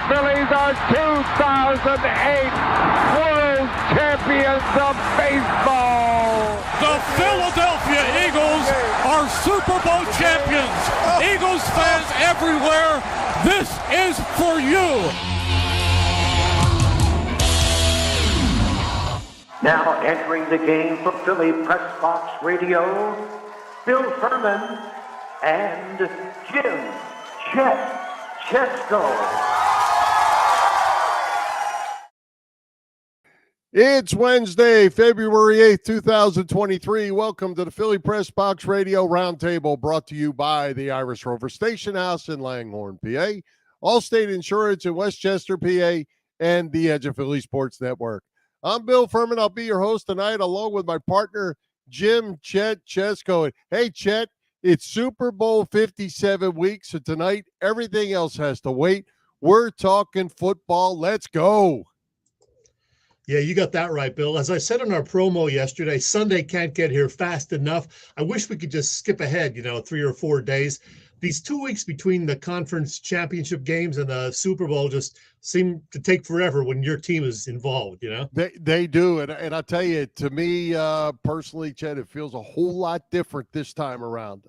Phillies are 2008 World Champions of Baseball. The Philadelphia Eagles are Super Bowl champions. Eagles fans everywhere, this is for you. Now entering the game for Philly Pressbox Radio, Bill Furman and Jim Chet Chesko. It's Wednesday, February 8th, 2023. Welcome to the Philly Pressbox Radio Roundtable, brought to you by the Irish Rover Station House in Langhorne, PA, Allstate Insurance in Westchester, PA, and the Edge of Philly Sports Network. I'm Bill Furman. I'll be your host tonight, along with my partner, Jim Chet Chesko. Hey, Chet, it's Super Bowl 57 week, so tonight everything else has to wait. We're talking football. Let's go. Yeah, you got that right, Bill. As I said in our promo yesterday, Sunday can't get here fast enough. I wish we could just skip ahead, 3 or 4 days. These 2 weeks between the conference championship games and the Super Bowl just seem to take forever when your team is involved, They do, and I'll tell you, to me personally, Chet, it feels a whole lot different this time around.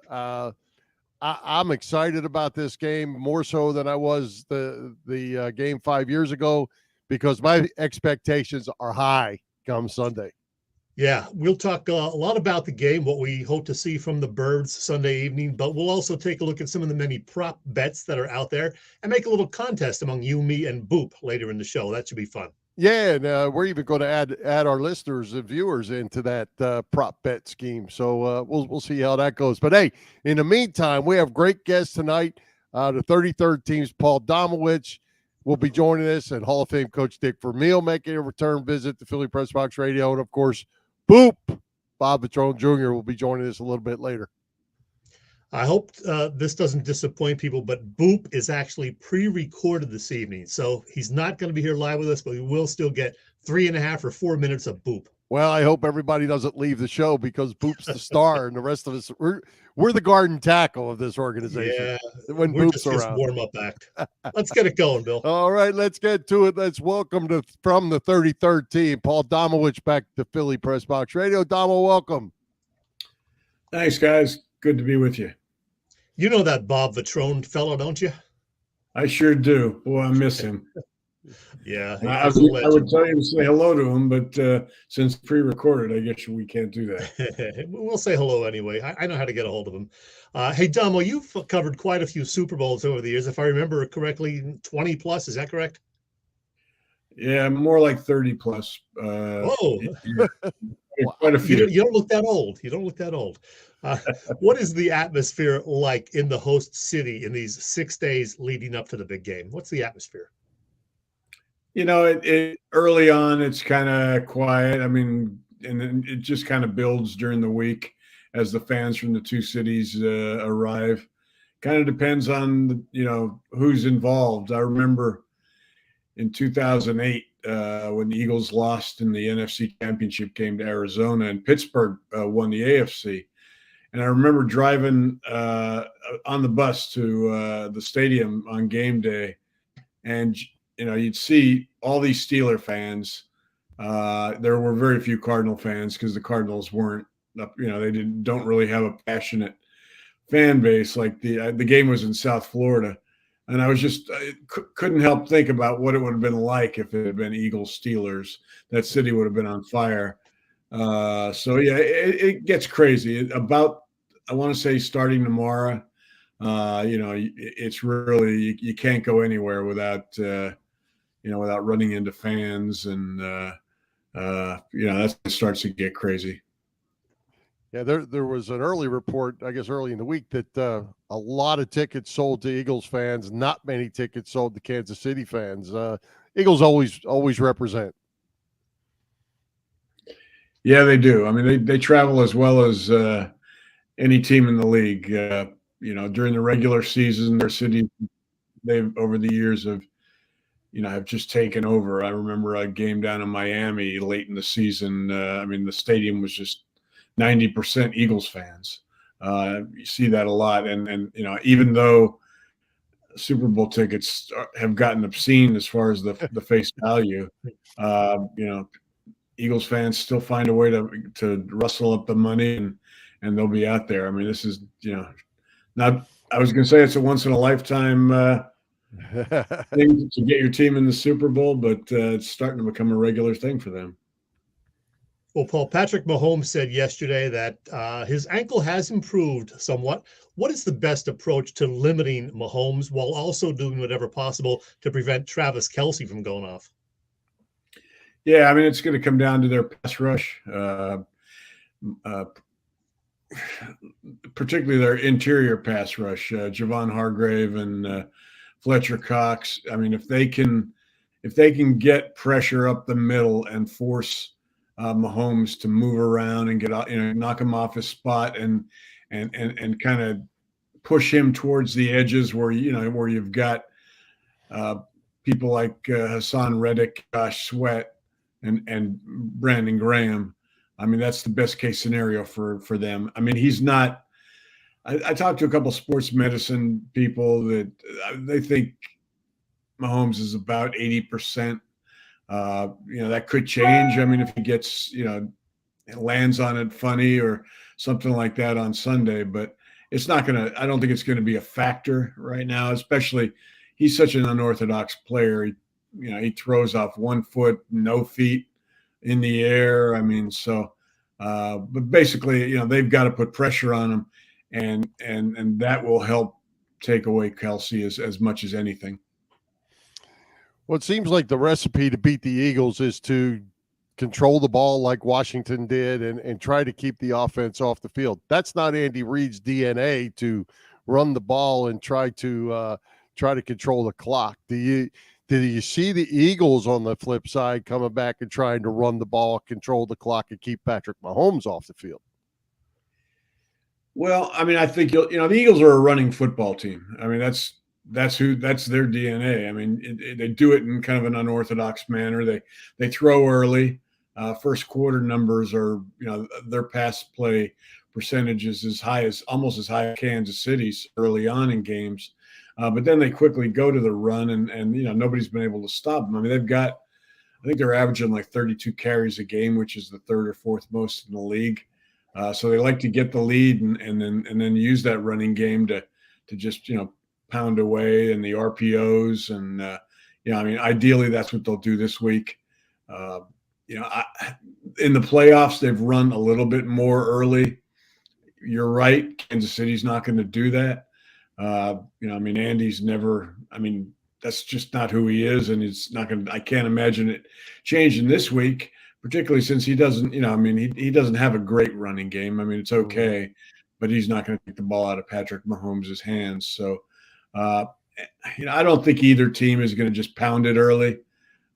I'm excited about this game more so than I was the game 5 years ago, because my expectations are high come Sunday. Yeah, we'll talk a lot about the game, what we hope to see from the Birds Sunday evening, but we'll also take a look at some of the many prop bets that are out there and make a little contest among you, me, and Boop later in the show. That should be fun. Yeah, and we're even going to add our listeners and viewers into that prop bet scheme. So we'll see how that goes. But hey, in the meantime, we have great guests tonight. The 33rd team's Paul Domowitch will be joining us, and Hall of Fame coach Dick Vermeil making a return visit to Philly Pressbox Radio, and of course, Boop, Bob Vetrone Jr. will be joining us a little bit later. I hope this doesn't disappoint people, but Boop is actually pre-recorded this evening. So he's not going to be here live with us, but we will still get 3.5 or 4 minutes of Boop. Well, I hope everybody doesn't leave the show, because Boop's the star, and the rest of us, we're the garden tackle of this organization. Yeah, when we're Boop's just his around. warm-up act. Let's get it going, Bill. All right, let's get to it. Let's welcome from the 33rd team, Paul Domowitch, back to Philly Pressbox Radio. Domo, welcome. Thanks, guys. Good to be with you. You know that Bob Vetrone fellow, don't you? I sure do. Boy, I miss him. Yeah, I would tell you to say hello to him, but since pre-recorded, I guess we can't do that. We'll say hello anyway. I know how to get a hold of him. Hey, Domo, you've covered quite a few Super Bowls over the years. If I remember correctly, 20 plus. Is that correct? Yeah, more like 30 plus. Whoa. Yeah, quite a few. You don't look that old. You don't look that old. What is the atmosphere like in the host city in these 6 days leading up to the big game? What's the atmosphere? It early on, it's kind of quiet. I mean, and then it just kind of builds during the week as the fans from the two cities arrive. Kind of depends on, who's involved. I remember in 2008 when the Eagles lost in the NFC Championship game to Arizona, and Pittsburgh won the AFC. And I remember driving on the bus to the stadium on game day, and you'd see all these Steeler fans. There were very few Cardinal fans because the Cardinals weren't, they don't really have a passionate fan base. Like the game was in South Florida, and I couldn't help think about what it would have been like if it had been Eagles Steelers. That city would have been on fire. So yeah, it gets crazy. I want to say starting tomorrow, it's really you can't go anywhere without without running into fans, and that starts to get crazy. Yeah, there was an early report, I guess early in the week, that a lot of tickets sold to Eagles fans, not many tickets sold to Kansas City fans. Eagles always represent. Yeah, they do. I mean, they travel as well as any team in the league. During the regular season, their city, they've over the years have just taken over. I remember a game down in Miami late in the season. The stadium was just 90% Eagles fans. You see that a lot. And even though Super Bowl tickets have gotten obscene as far as the face value. Eagles fans still find a way to rustle up the money, and they'll be out there. I mean, this is, not, I was going to say it's a once in a lifetime thing to get your team in the Super Bowl, but it's starting to become a regular thing for them. Well, Paul, Patrick Mahomes said yesterday that his ankle has improved somewhat. What is the best approach to limiting Mahomes while also doing whatever possible to prevent Travis Kelce from going off? Yeah, I mean, it's going to come down to their pass rush, particularly their interior pass rush, Javon Hargrave and Fletcher Cox. I mean, if they can get pressure up the middle and force Mahomes to move around and get out, knock him off his spot and kind of push him towards the edges where you've got people like Hassan Reddick, Josh Sweat, and Brandon Graham. I mean, that's the best case scenario for them. I mean, he's not. I talked to a couple sports medicine people that they think Mahomes is about 80%. That could change. I mean, if he gets, lands on it funny or something like that on Sunday, but it's not going to, I don't think it's going to be a factor right now, especially he's such an unorthodox player. He throws off 1 foot, no feet in the air. I mean, so, but basically, they've got to put pressure on him, and that will help take away Kelce as much as anything. Well, it seems like the recipe to beat the Eagles is to control the ball like Washington did and try to keep the offense off the field. That's not Andy Reid's DNA, to run the ball and try to control the clock. Did you see the Eagles on the flip side coming back and trying to run the ball, control the clock, and keep Patrick Mahomes off the field? Well, I mean, I think the Eagles are a running football team. I mean, that's their DNA. I mean, they do it in kind of an unorthodox manner. They throw early. First quarter numbers are, their pass play percentages almost as high as Kansas City's early on in games. But then they quickly go to the run, and nobody's been able to stop them. I mean, I think they're averaging like 32 carries a game, which is the third or fourth most in the league. So they like to get the lead and then use that running game to just pound away, and the RPOs, and I mean, ideally that's what they'll do this week. In the playoffs they've run a little bit more early. You're right, Kansas City's not going to do that. I mean, Andy's never. I mean, that's just not who he is, and it's not going to. I can't imagine it changing this week, particularly since he doesn't. I mean, he doesn't have a great running game. I mean, it's okay, but he's not going to take the ball out of Patrick Mahomes' hands. So. I don't think either team is going to just pound it early.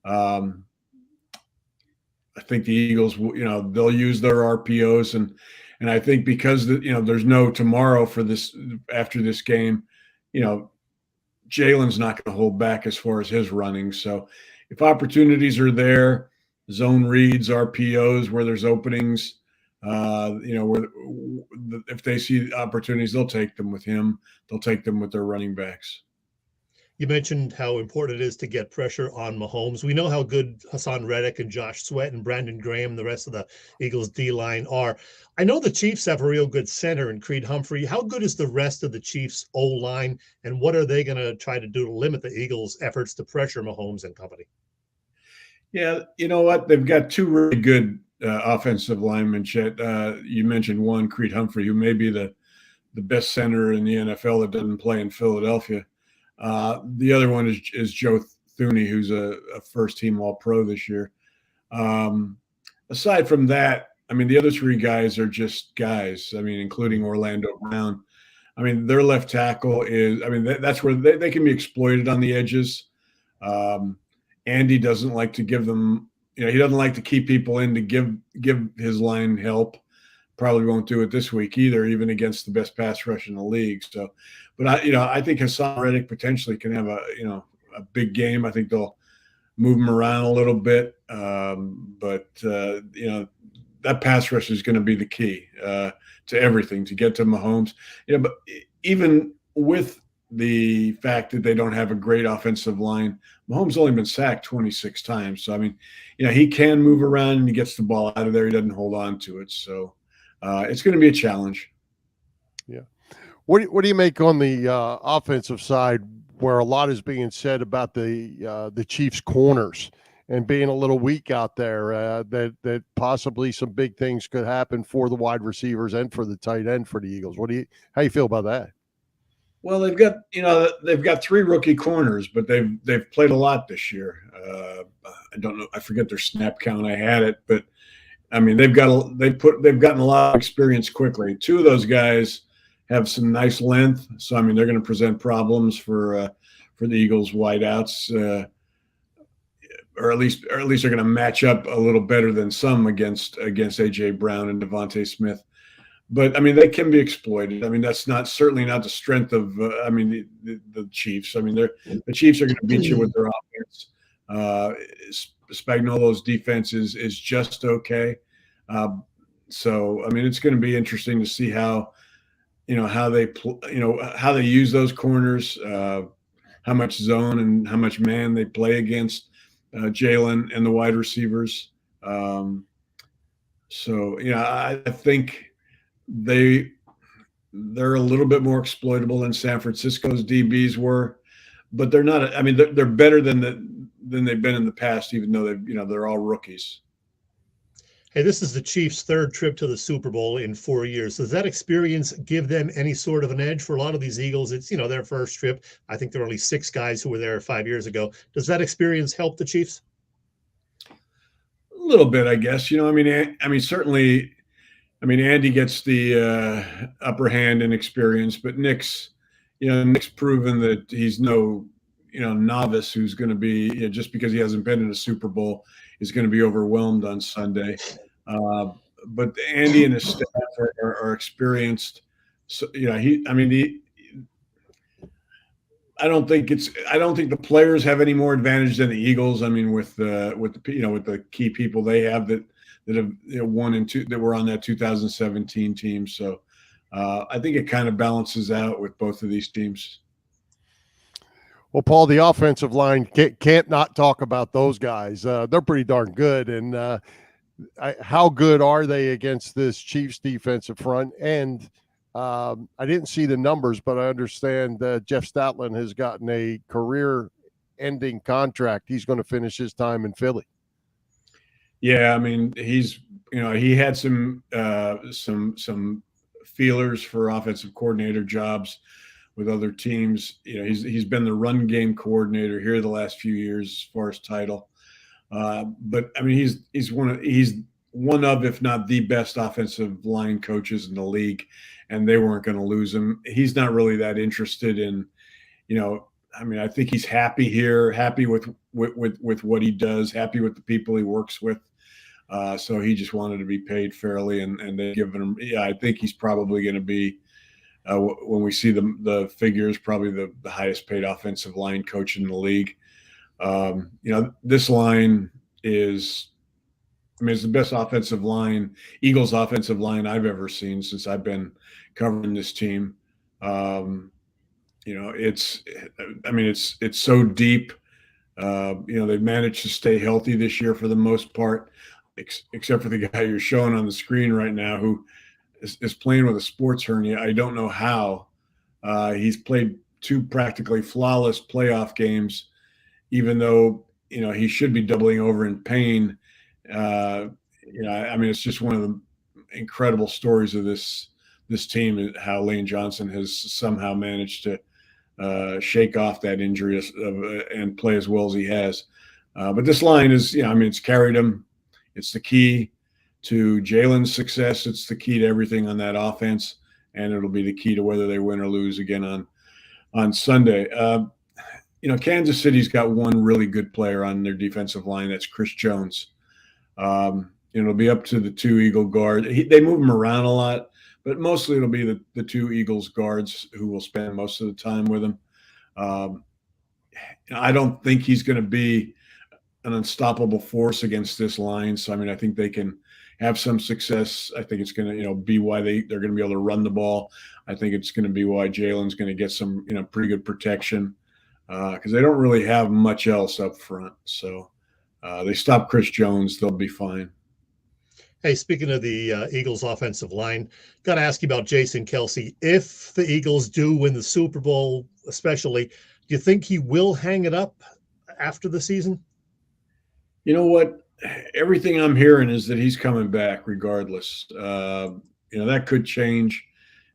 I think the Eagles, they'll use their RPOs, and I think because there's no tomorrow for this after this game, Jalen's not going to hold back as far as his running. So if opportunities are there, zone reads, RPOs where there's openings, if they see opportunities, they'll take them with him. They'll take them with their running backs. You mentioned how important it is to get pressure on Mahomes. We know how good Hassan Reddick and Josh Sweat and Brandon Graham and the rest of the Eagles D-line are. I know the Chiefs have a real good center in Creed Humphrey. How good is the rest of the Chiefs' O-line, and what are they going to try to do to limit the Eagles' efforts to pressure Mahomes and company? Yeah, you know what? They've got two really good offensive linemen, Chet. You mentioned one, Creed Humphrey, who may be the best center in the NFL that doesn't play in Philadelphia. The other one is Joe Thuney, who's a first-team All-Pro this year. Aside from that, I mean, the other three guys are just guys. I mean, including Orlando Brown. I mean, their left tackle is. I mean, that's where they can be exploited on the edges. Andy doesn't like to give them. He doesn't like to keep people in to give his line help. Probably won't do it this week either, even against the best pass rush in the league. So, but I think Hassan Reddick potentially can have a big game. I think they'll move him around a little bit, but that pass rush is going to be the key to everything to get to Mahomes. But even with the fact that they don't have a great offensive line. Mahomes only been sacked 26 times. So, I mean, he can move around and he gets the ball out of there. He doesn't hold on to it. So it's going to be a challenge. Yeah. What do you make on the offensive side, where a lot is being said about the Chiefs' corners and being a little weak out there, that possibly some big things could happen for the wide receivers and for the tight end for the Eagles? How you feel about that? Well, they've got 3 rookie corners, but they've played a lot this year. I don't know. I forget their snap count. I had it, but I mean, they've gotten a lot of experience quickly. 2 of those guys have some nice length. So, I mean, they're going to present problems for the Eagles wideouts, or at least they're going to match up a little better than some against A.J. Brown and Devontae Smith. But I mean, they can be exploited. I mean, that's certainly not the strength of the Chiefs. I mean, the Chiefs are going to beat you with their offense. Spagnuolo's defense is just okay. So I mean, it's going to be interesting to see how they use those corners, how much zone and how much man they play against Jalen and the wide receivers. So I think they're a little bit more exploitable than San Francisco's DBs were, but they're not. I mean, they're better than they've been in the past, even though they're all rookies. Hey, this is the Chiefs' 3rd trip to the Super Bowl in 4 years. Does that experience give them any sort of an edge? For a lot of these Eagles, it's their first trip. I think there are only 6 guys who were there 5 years ago. Does that experience help the Chiefs? A little bit, I guess. I mean, certainly. I mean, Andy gets the upper hand in experience, but Nick's proven that he's no, novice who's going to be, just because he hasn't been in a Super Bowl, is going to be overwhelmed on Sunday. But Andy and his staff are experienced. So, I don't think the players have any more advantage than the Eagles. I mean, with the key people they have that have won and 2 that were on that 2017 team. So I think it kind of balances out with both of these teams. Well, Paul, the offensive line can't not talk about those guys. They're pretty darn good. And how good are they against this Chiefs defensive front? And I didn't see the numbers, but I understand Jeff Stoutland has gotten a career-ending contract. He's going to finish his time in Philly. Yeah, I mean, he had some feelers for offensive coordinator jobs with other teams. He's been the run game coordinator here the last few years as far as title. But I mean, he's one of, if not the best offensive line coaches in the league, and they weren't going to lose him. He's not really that interested in, I mean, I think he's happy here, happy with what he does, happy with the people he works with. So he just wanted to be paid fairly, and they've given him. Yeah, I think he's probably going to be, when we see the figures, probably the highest paid offensive line coach in the league. This line is, I mean, it's the best offensive line, Eagles offensive line I've ever seen since I've been covering this team. It's so deep. They've managed to stay healthy this year for the most part, except for the guy you're showing on the screen right now, who is playing with a sports hernia. I don't know how. He's played 2 practically flawless playoff games, even though, he should be doubling over in pain. I mean, it's just one of the incredible stories of this team, how Lane Johnson has somehow managed to shake off that injury and play as well as he has. But this line is, it's carried him. It's the key to Jalen's success. It's the key to everything on that offense, and it'll be the key to whether they win or lose again on Sunday. Kansas City's got one really good player on their defensive line. That's Chris Jones. It'll be up to the 2 Eagle guards. They move him around a lot, but mostly it'll be the 2 Eagles guards who will spend most of the time with him. I don't think he's going to be an unstoppable force against this line. So, I mean, I think they can have some success. I think it's going to, be why they're going to be able to run the ball. I think it's going to be why Jalen's going to get some, pretty good protection because they don't really have much else up front. So they stop Chris Jones, they'll be fine. Hey, speaking of the Eagles offensive line, got to ask you about Jason Kelce. If the Eagles do win the Super Bowl, especially, do you think he will hang it up after the season? You know what? Everything I'm hearing is that he's coming back regardless. That could change.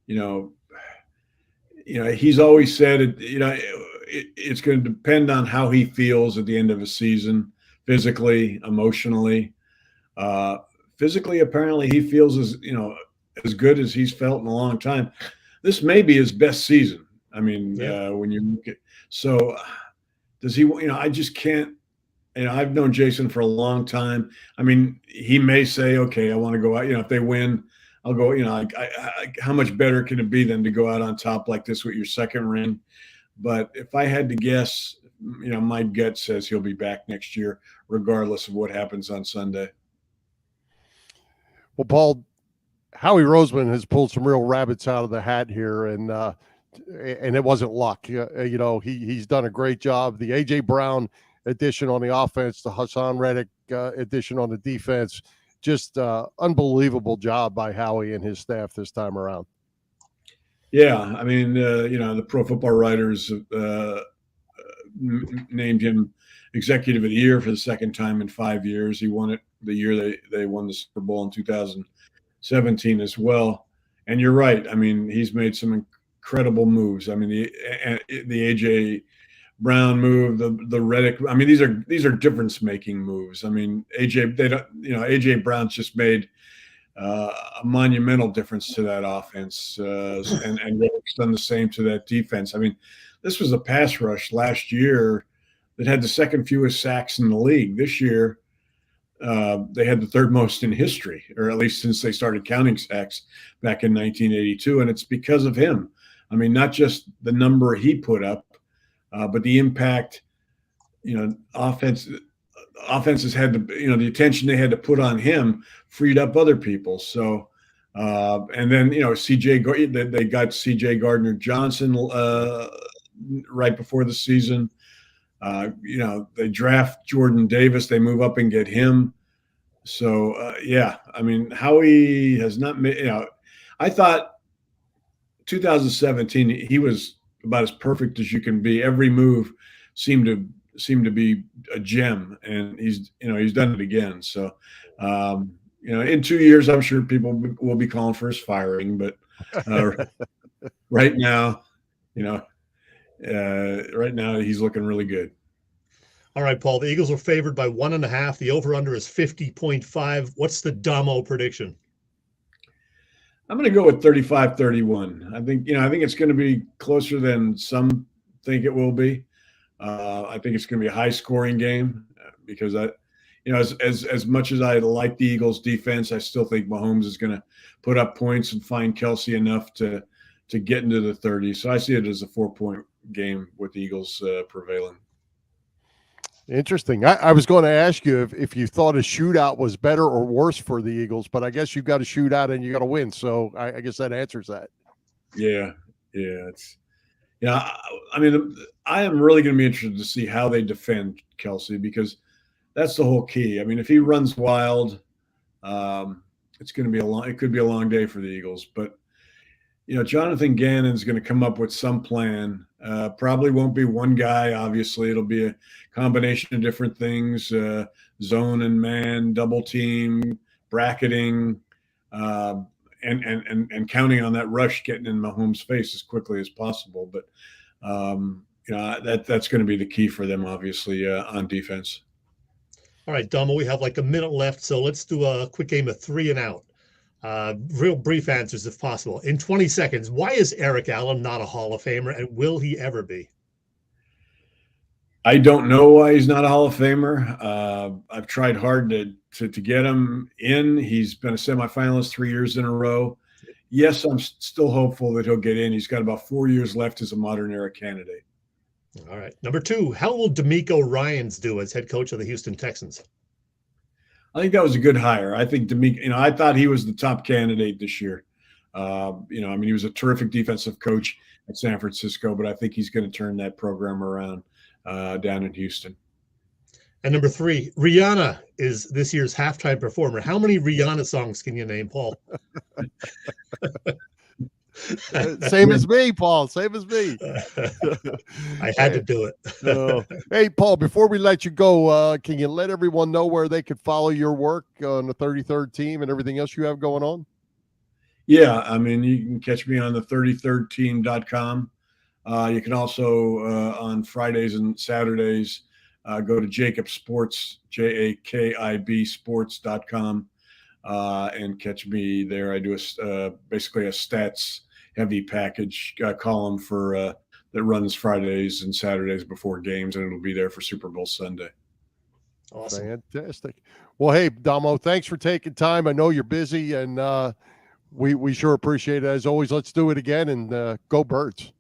He's always said it, it's going to depend on how he feels at the end of a season, physically, emotionally. Physically, apparently he feels as good as he's felt in a long time. This may be his best season. I mean, when you look at, so does he, I just can't, I've known Jason for a long time. I mean, he may say, okay, I want to go out, if they win, I'll go, how much better can it be than to go out on top like this with your second ring? But if I had to guess, my gut says he'll be back next year, regardless of what happens on Sunday. Well, Paul, Howie Roseman has pulled some real rabbits out of the hat here, and it wasn't luck. He's done a great job. The A.J. Brown addition on the offense, the Hassan Reddick addition on the defense, just unbelievable job by Howie and his staff this time around. Yeah, I mean, the Pro Football Writers named him Executive of the Year for the second time in 5 years. He won it the year they won the Super Bowl in 2017 as well. And you're right. I mean, he's made some incredible moves. I mean, the A.J. Brown move, the Reddick. I mean, these are difference-making moves. I mean, A.J. Brown's just made a monumental difference to that offense, and Reddick's done the same to that defense. I mean, this was a pass rush last year that had the second fewest sacks in the league. This year, they had the third most in history, or at least since they started counting sacks back in 1982, and it's because of him. I mean, not just the number he put up, but the impact, offenses had to, the attention they had to put on him freed up other people. So, and then, they got C.J. Gardner-Johnson right before the season. They draft Jordan Davis, they move up and get him. So, I mean, Howie has not made, I thought 2017, he was about as perfect as you can be. Every move seemed to be a gem, and he's done it again. So, in 2 years, I'm sure people will be calling for his firing, but right now, right now he's looking really good. All right, Paul, the Eagles are favored by 1.5. The over-under is 50.5. What's the Domo prediction? I'm going to go with 35-31. I think it's going to be closer than some think it will be. I think it's going to be a high-scoring game because as much as I like the Eagles' defense, I still think Mahomes is going to put up points and find Kelce enough to get into the 30s. So I see it as a 4-point game with the Eagles prevailing. Interesting. I was going to ask you if you thought a shootout was better or worse for the Eagles, but I guess you've got a shootout and you got to win. So I guess that answers that. Yeah. I mean, I am really going to be interested to see how they defend Kelce, because that's the whole key. I mean, if he runs wild, it could be a long day for the Eagles, but Jonathan Gannon's going to come up with some plan. Probably won't be one guy, obviously. It'll be a combination of different things, zone and man, double team, bracketing, and counting on that rush getting in Mahomes' face as quickly as possible. But, that's going to be the key for them, obviously, on defense. All right, Domo, we have like a minute left, so let's do a quick game of 3 and out. Real brief answers if possible. In 20 seconds, why is Eric Allen not a Hall of Famer, and will he ever be? I don't know why he's not a Hall of Famer. I've tried hard to get him in. He's been a semifinalist 3 years in a row. Yes, I'm still hopeful that he'll get in. He's got about 4 years left as a modern era candidate. All right. Number 2, how will D'Amico Ryans do as head coach of the Houston Texans? I think that was a good hire. I think D'Amico, I thought he was the top candidate this year. He was a terrific defensive coach at San Francisco, but I think he's going to turn that program around down in Houston. And number 3, Rihanna is this year's halftime performer. How many Rihanna songs can you name, Paul? Same as me, Paul. Same as me. I had to do it. Hey, Paul, before we let you go, can you let everyone know where they could follow your work on the 33rd team and everything else you have going on? Yeah, you can catch me on the 33rdteam.com. You can also, on Fridays and Saturdays, go to Jacob Sports, JAKIB sports.com, and catch me there. I do basically a stats heavy package column for that runs Fridays and Saturdays before games, and it'll be there for Super Bowl Sunday. Awesome. Fantastic. Well, hey, Domo, thanks for taking time. I know you're busy, and we sure appreciate it. As always, let's do it again, and go Birds.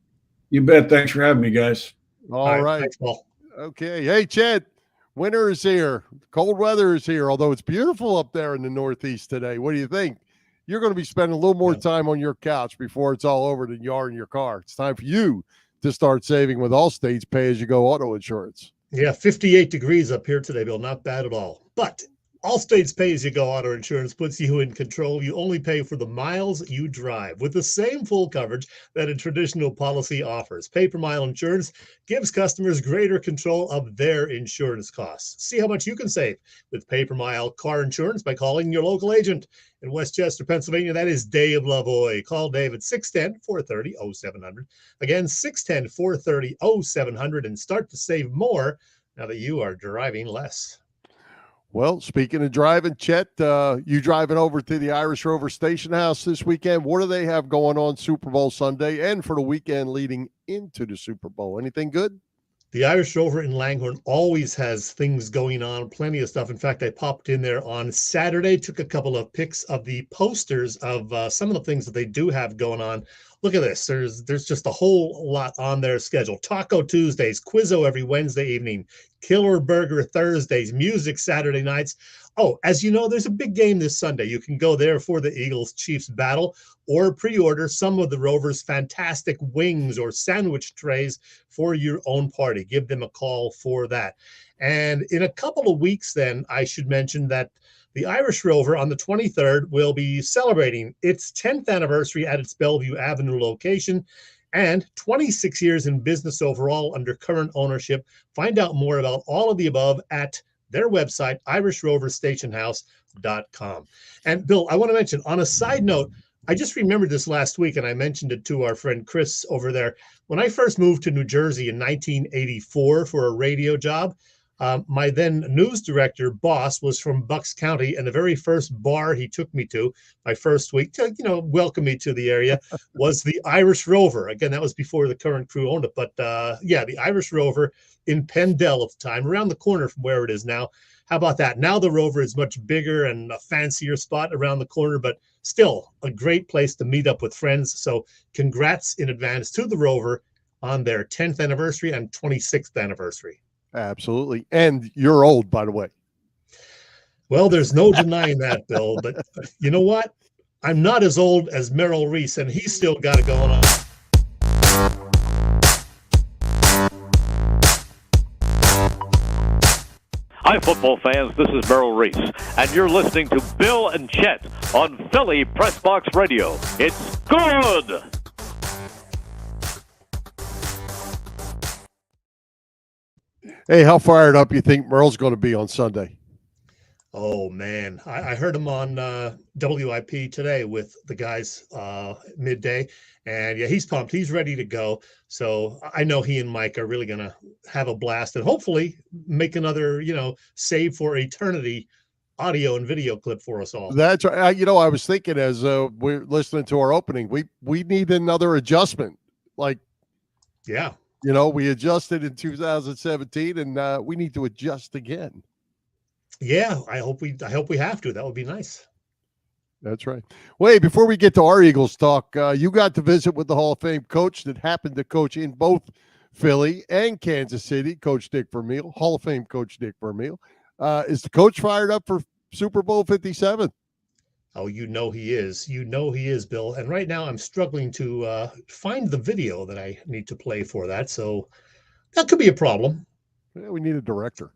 You bet. Thanks for having me, guys. All right. Thanks, Paul. Okay. Hey, Chet, winter is here. Cold weather is here, although it's beautiful up there in the Northeast today. What do you think? You're going to be spending a little more time on your couch before it's all over than you are in your car. It's time for you to start saving with Allstate's pay-as-you-go auto insurance. Yeah, 58 degrees up here today, Bill. Not bad at all. But Allstate's pay-as-you-go auto insurance puts you in control. You only pay for the miles you drive with the same full coverage that a traditional policy offers. Pay-per-mile insurance gives customers greater control of their insurance costs. See how much you can save with pay-per-mile car insurance by calling your local agent. In Westchester, Pennsylvania, that is Dave Lavoie. Call Dave at 610-430-0700. Again, 610-430-0700, and start to save more now that you are driving less. Well, speaking of driving, Chet, you driving over to the Irish Rover Station House this weekend. What do they have going on Super Bowl Sunday and for the weekend leading into the Super Bowl? Anything good? The Irish Rover in Langhorne always has things going on, plenty of stuff. In fact, I popped in there on Saturday, took a couple of pics of the posters of some of the things that they do have going on. Look at this. There's just a whole lot on their schedule. Taco Tuesdays, Quizzo every Wednesday evening, Killer Burger Thursdays, music Saturday nights. Oh, as you know, there's a big game this Sunday. You can go there for the Eagles-Chiefs battle or pre-order some of the Rovers' fantastic wings or sandwich trays for your own party. Give them a call for that. And in a couple of weeks, then, I should mention that the Irish Rover on the 23rd will be celebrating its 10th anniversary at its Bellevue Avenue location and 26 years in business overall under current ownership. Find out more about all of the above at their website, irishroverstationhouse.com. And Bill, I want to mention on a side note, I just remembered this last week, and I mentioned it to our friend Chris over there. When I first moved to New Jersey in 1984 for a radio job, my then news director boss was from Bucks County, and the very first bar he took me to my first week to, welcome me to the area was the Irish Rover. Again, that was before the current crew owned it. But the Irish Rover in Pendle at the time, around the corner from where it is now. How about that? Now the Rover is much bigger and a fancier spot around the corner, but still a great place to meet up with friends. So congrats in advance to the Rover on their 10th anniversary and 26th anniversary. Absolutely. And you're old, by the way. Well, there's no denying that, Bill. But you know what? I'm not as old as Merrill Reese, and he's still got it going on. Hi, football fans. This is Merrill Reese, and you're listening to Bill and Chet on Philly Pressbox Radio. It's good! Hey, how fired up you think Merle's going to be on Sunday? Oh, man. I heard him on WIP today with the guys midday. And, yeah, he's pumped. He's ready to go. So I know he and Mike are really going to have a blast and hopefully make another, save for eternity audio and video clip for us all. That's right. I was thinking as we're listening to our opening, we need another adjustment. Yeah. We adjusted in 2017, and we need to adjust again. Yeah, I hope we have to. That would be nice. That's right. Wait, before we get to our Eagles talk, you got to visit with the Hall of Fame coach that happened to coach in both Philly and Kansas City, Coach Dick Vermeil, Hall of Fame Coach Dick Vermeil. Is the coach fired up for Super Bowl 57? Oh, he is. He is, Bill. And right now I'm struggling to find the video that I need to play for that. So that could be a problem. Yeah, we need a director.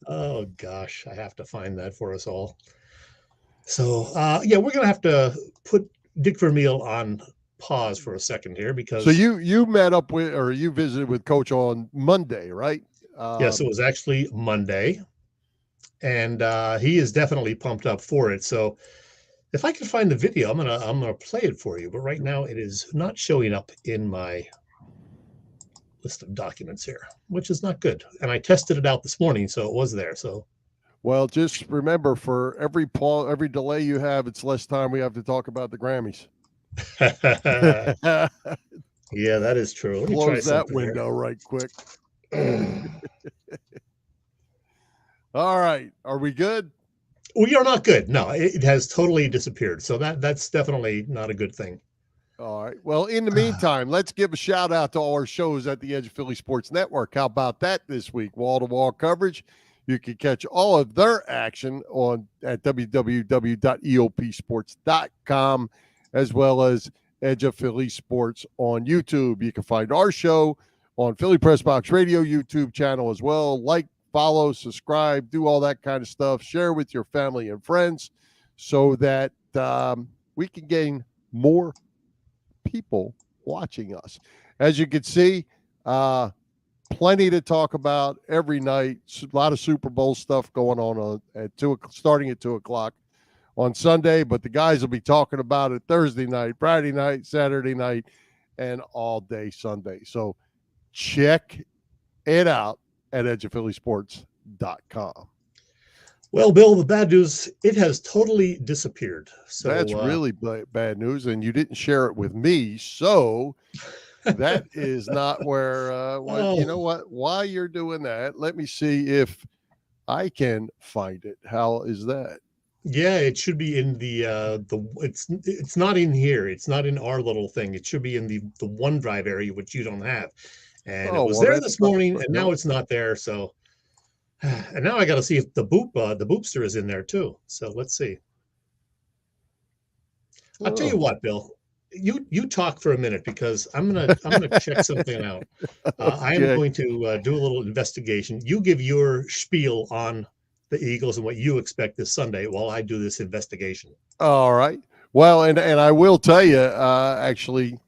Oh, gosh. I have to find that for us all. So, we're going to have to put Dick Vermeil on pause for a second here because. So you met up with, or you visited with Coach on Monday, right? Yes, it was actually Monday. And he is definitely pumped up for it. So if I can find the video, I'm gonna play it for you. But right now it is not showing up in my list of documents here, which is not good. And I tested it out this morning, so it was there. So, well, just remember, for every delay you have, it's less time we have to talk about the Grammys. Yeah, that is true. Let me close that window here. Right quick. All right. Are we good? We are not good. No, it has totally disappeared. So that's definitely not a good thing. All right. Well, in the meantime, let's give a shout out to all our shows at the Edge of Philly Sports Network. How about that this week? Wall-to-wall coverage. You can catch all of their action at www.eopsports.com, as well as Edge of Philly Sports on YouTube. You can find our show on Philly Pressbox Radio YouTube channel as well. Like, follow, subscribe, do all that kind of stuff. Share with your family and friends so that we can gain more people watching us. As you can see, plenty to talk about every night. A lot of Super Bowl stuff going on starting at 2 o'clock on Sunday, but the guys will be talking about it Thursday night, Friday night, Saturday night, and all day Sunday. So check it out at edgeofphillysports.com. Well, Bill, the bad news, it has totally disappeared. So that's really bad news, and you didn't share it with me, so that is not where you know what, while you're doing that, let me see if I can find it. How is that? Yeah, it should be in the it's not in here. It's not in our little thing. It should be in the OneDrive area, which you don't have. And it was there this morning, and now it's not there. So, and now I got to see if the boopster is in there too. So let's see. I'll tell you what, Bill. You talk for a minute because I'm gonna check something out. I am going to do a little investigation. You give your spiel on the Eagles and what you expect this Sunday while I do this investigation. All right. Well, and I will tell you, actually,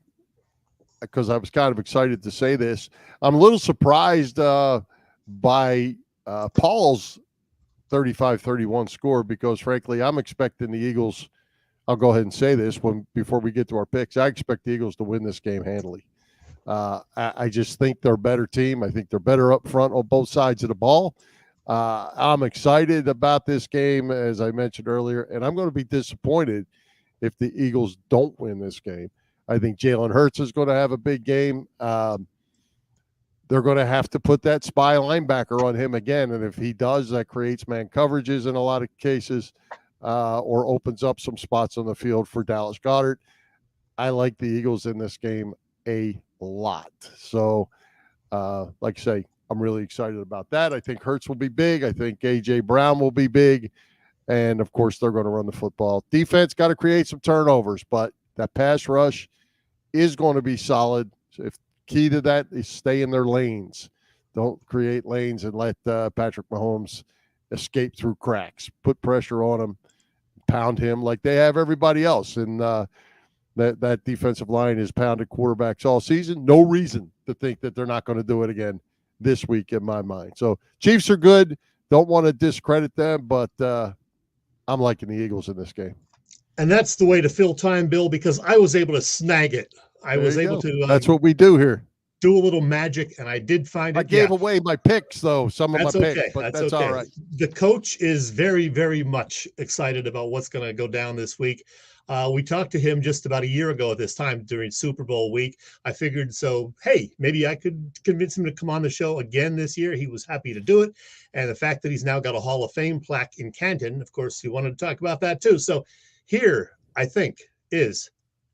because I was kind of excited to say this, I'm a little surprised by Paul's 35-31 score because, frankly, I'm expecting the Eagles. I'll go ahead and say this before we get to our picks. I expect the Eagles to win this game handily. I just think they're a better team. I think they're better up front on both sides of the ball. I'm excited about this game, as I mentioned earlier, and I'm going to be disappointed if the Eagles don't win this game. I think Jalen Hurts is going to have a big game. They're going to have to put that spy linebacker on him again, and if he does, that creates man coverages in a lot of cases or opens up some spots on the field for Dallas Goedert. I like the Eagles in this game a lot. So, like I say, I'm really excited about that. I think Hurts will be big. I think A.J. Brown will be big. And, of course, they're going to run the football. Defense got to create some turnovers, but that pass rush is going to be solid. So if key to that is stay in their lanes. Don't create lanes and let Patrick Mahomes escape through cracks. Put pressure on him, pound him like they have everybody else. And that defensive line has pounded quarterbacks all season. No reason to think that they're not going to do it again this week in my mind. So Chiefs are good. Don't want to discredit them, but I'm liking the Eagles in this game. And that's the way to fill time, Bill, because I was able to snag it. I was able to. That's what we do here. Do a little magic, and I did find it. I gave away my picks, though, some of my picks, but that's okay. All right. The coach is very, very much excited about what's going to go down this week. We talked to him just about a year ago at this time during Super Bowl week. I figured, hey, maybe I could convince him to come on the show again this year. He was happy to do it. And the fact that he's now got a Hall of Fame plaque in Canton, of course, he wanted to talk about that too. So here, I think, is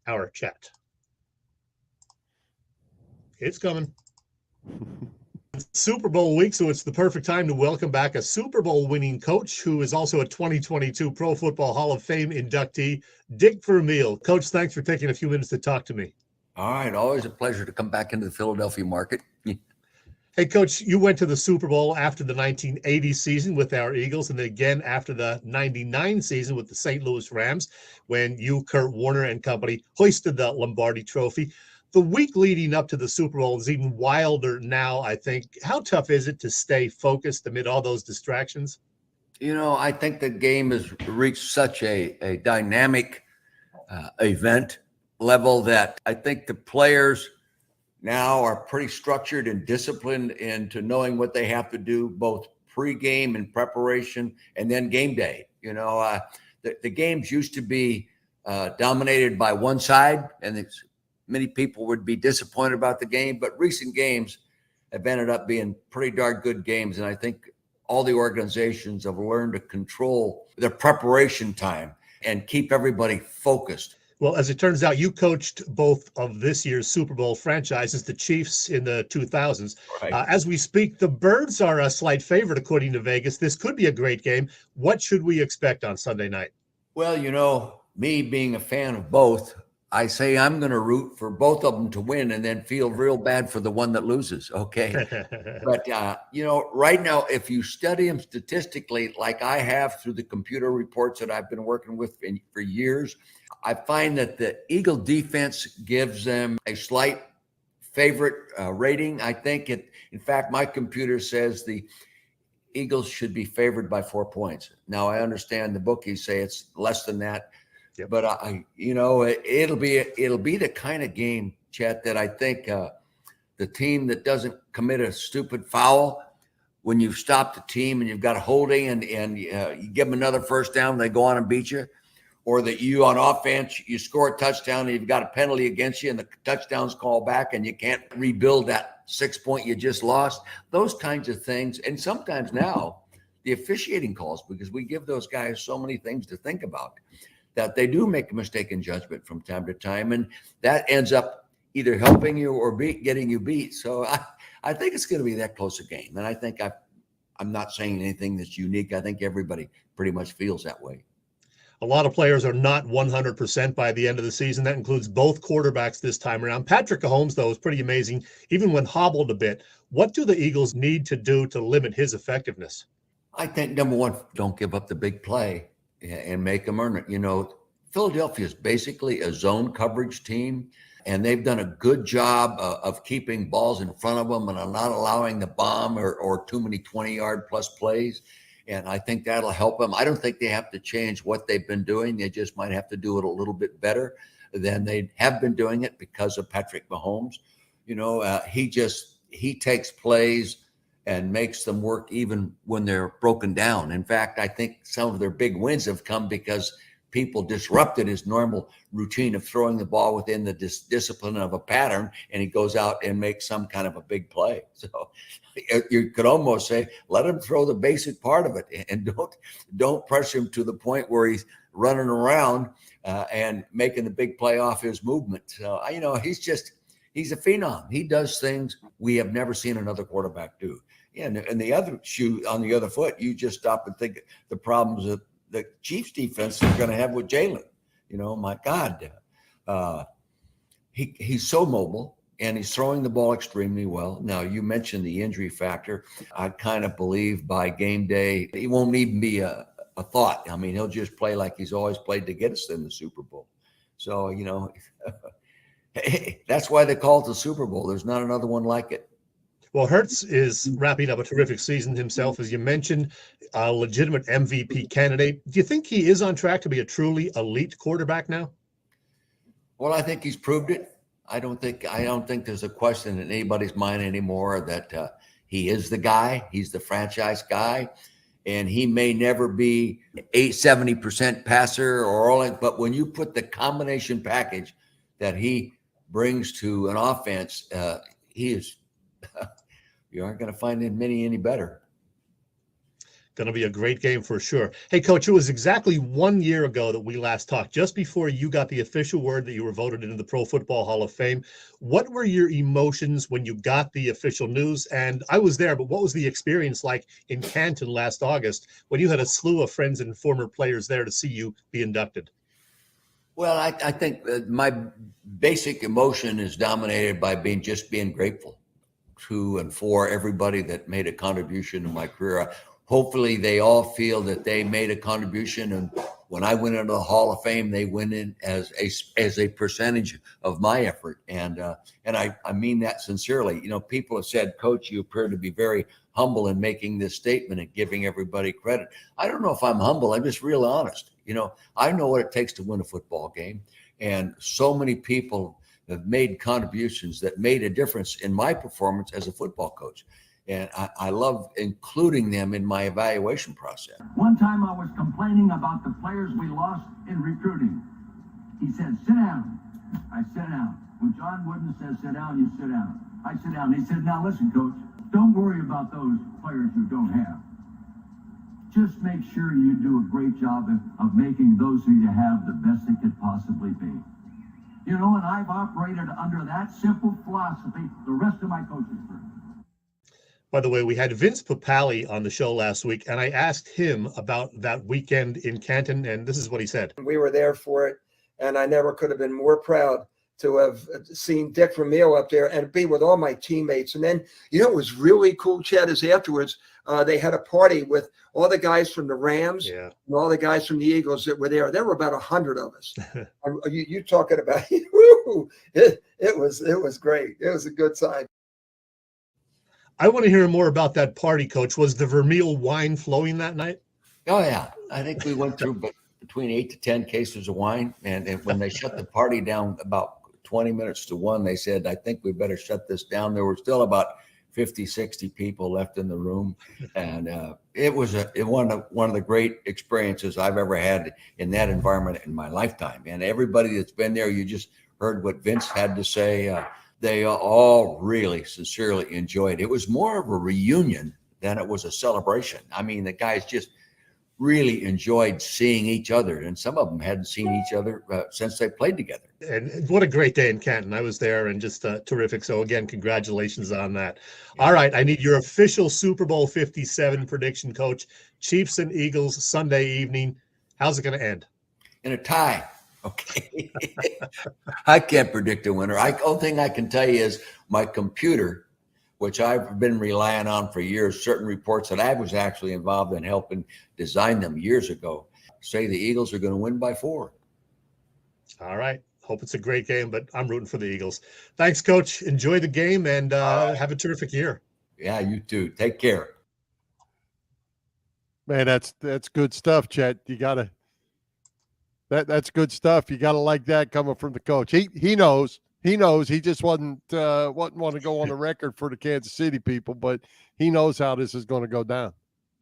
our chat. It's coming. Super Bowl week, so it's the perfect time to welcome back a Super Bowl winning coach who is also a 2022 Pro Football Hall of Fame inductee, Dick Vermeil. Coach, thanks for taking a few minutes to talk to me. All right, always a pleasure to come back into the Philadelphia market. Hey, Coach, you went to the Super Bowl after the 1980 season with our Eagles and again after the 99 season with the St. Louis Rams when you, Kurt Warner, and company hoisted the Lombardi Trophy. The week leading up to the Super Bowl is even wilder now, I think. How tough is it to stay focused amid all those distractions? You know, I think the game has reached such a dynamic event level that I think the players now are pretty structured and disciplined into knowing what they have to do, both pre-game and preparation, and then game day. You know, the games used to be dominated by one side, and many people would be disappointed about the game, but recent games have ended up being pretty darn good games. And I think all the organizations have learned to control their preparation time and keep everybody focused. Well, as it turns out, you coached both of this year's Super Bowl franchises, the Chiefs in the 2000s. Right. As we speak, the Birds are a slight favorite, according to Vegas. This could be a great game. What should we expect on Sunday night? Well, you know, me being a fan of both, I say I'm going to root for both of them to win and then feel real bad for the one that loses. Okay. But, you know, right now, if you study them statistically, like I have through the computer reports that I've been working with for years, I find that the Eagle defense gives them a slight favorite rating. I think in fact, my computer says the Eagles should be favored by 4 points. Now, I understand the bookies say it's less than that. Yep. But you know, it'll be the kind of game, Chet, that I think the team that doesn't commit a stupid foul when you've stopped the team and you've got a holding and you give them another first down, they go on and beat you, or that you on offense you score a touchdown and you've got a penalty against you and the touchdown's called back and you can't rebuild that 6 point you just lost. Those kinds of things, and sometimes now the officiating calls, because we give those guys so many things to think about, that they do make a mistake in judgment from time to time, and that ends up either helping you or getting you beat. So I think it's going to be that close a game, and I think I'm not saying anything that's unique. I think everybody pretty much feels that way. A lot of players are not 100% by the end of the season. That includes both quarterbacks this time around. Patrick Mahomes, though, is pretty amazing, even when hobbled a bit. What do the Eagles need to do to limit his effectiveness? I think, number one, don't give up the big play and make them earn it. You know, Philadelphia is basically a zone coverage team, and they've done a good job of keeping balls in front of them and not allowing the bomb or too many 20-yard plus plays. And I think that'll help them. I don't think they have to change what they've been doing. They just might have to do it a little bit better than they have been doing it because of Patrick Mahomes. You know, he takes plays and makes them work even when they're broken down. In fact, I think some of their big wins have come because people disrupted his normal routine of throwing the ball within the discipline of a pattern, and he goes out and makes some kind of a big play. So you could almost say, let him throw the basic part of it and don't press him to the point where he's running around and making the big play off his movement. So, you know, he's a phenom. He does things we have never seen another quarterback do. Yeah, and the other shoe on the other foot, you just stop and think the problems that the Chiefs defense is going to have with Jalen. You know, my God, he's so mobile and he's throwing the ball extremely well. Now, you mentioned the injury factor. I kind of believe by game day, he won't even be a thought. I mean, he'll just play like he's always played to get us in the Super Bowl. So, you know, that's why they call it the Super Bowl. There's not another one like it. Well, Hurts is wrapping up a terrific season himself, as you mentioned, a legitimate MVP candidate. Do you think he is on track to be a truly elite quarterback now? Well, I think he's proved it. I don't think there's a question in anybody's mind anymore that he is the guy. He's the franchise guy, and he may never be 70% passer or all that. But when you put the combination package that he brings to an offense, he is. You aren't going to find many any better. Going to be a great game for sure. Hey, Coach, it was exactly 1 year ago that we last talked, just before you got the official word that you were voted into the Pro Football Hall of Fame. What were your emotions when you got the official news? And I was there, but what was the experience like in Canton last August when you had a slew of friends and former players there to see you be inducted? Well, I think my basic emotion is dominated by being grateful to and for everybody that made a contribution to my career. Hopefully they all feel that they made a contribution, and when I went into the Hall of Fame, they went in as a percentage of my effort. And I mean that sincerely. You know, people have said, Coach, you appear to be very humble in making this statement and giving everybody credit. I don't know if I'm humble. I'm just real honest. You know, I know what it takes to win a football game, and so many people have made contributions that made a difference in my performance as a football coach. And I love including them in my evaluation process. One time I was complaining about the players we lost in recruiting. He said, sit down. I sit down. When John Wooden says sit down, you sit down. I sit down. He said, now listen, Coach, don't worry about those players you don't have. Just make sure you do a great job of making those who you have the best they could possibly be. You know, and I've operated under that simple philosophy the rest of my coaching career. By the way, we had Vince Papali on the show last week, and I asked him about that weekend in Canton, and this is what he said. We were there for it, and I never could have been more proud to have seen Dick Vermeil up there and be with all my teammates. And then, you know, it was really cool, Chet, is afterwards they had a party with all the guys from the Rams and all the guys from the Eagles that were there. There were about 100 of us. you talking about it was great. It was a good time. I want to hear more about that party, Coach. Was the Vermeil wine flowing that night? Oh, yeah. I think we went through between 8 to 10 cases of wine. And when they shut the party down about 20 minutes to 1, they said, I think we better shut this down. There were still about 50, 60 people left in the room. And it was one of the great experiences I've ever had in that environment in my lifetime. And everybody that's been there, you just heard what Vince had to say. They all really sincerely enjoyed it. It was more of a reunion than it was a celebration. I mean, the guys just really enjoyed seeing each other, and some of them hadn't seen each other since they played together. And what a great day in Canton. I was there, and just terrific. So again, congratulations on that. All right, I need your official Super Bowl 57 prediction, Coach. Chiefs and Eagles Sunday evening. How's it going to end? In a tie. Okay. I can't predict a winner. The only thing I can tell you is my computer, which I've been relying on for years, certain reports that I was actually involved in helping design them years ago, say the Eagles are going to win by 4. All right. Hope it's a great game, but I'm rooting for the Eagles. Thanks, Coach. Enjoy the game, and have a terrific year. Yeah, you too. Take care. Man, that's good stuff, Chet. You got to That's good stuff. You got to like that coming from the coach. He knows. He knows. He just wouldn't want to go on the record for the Kansas City people, but he knows how this is going to go down.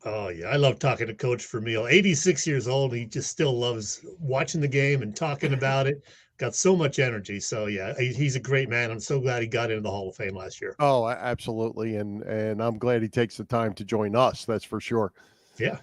Oh, yeah. I love talking to Coach Vermeil. 86 years old. He just still loves watching the game and talking about it. Got so much energy. So, yeah, he's a great man. I'm so glad he got into the Hall of Fame last year. Oh, absolutely. And I'm glad he takes the time to join us. That's for sure. Yeah.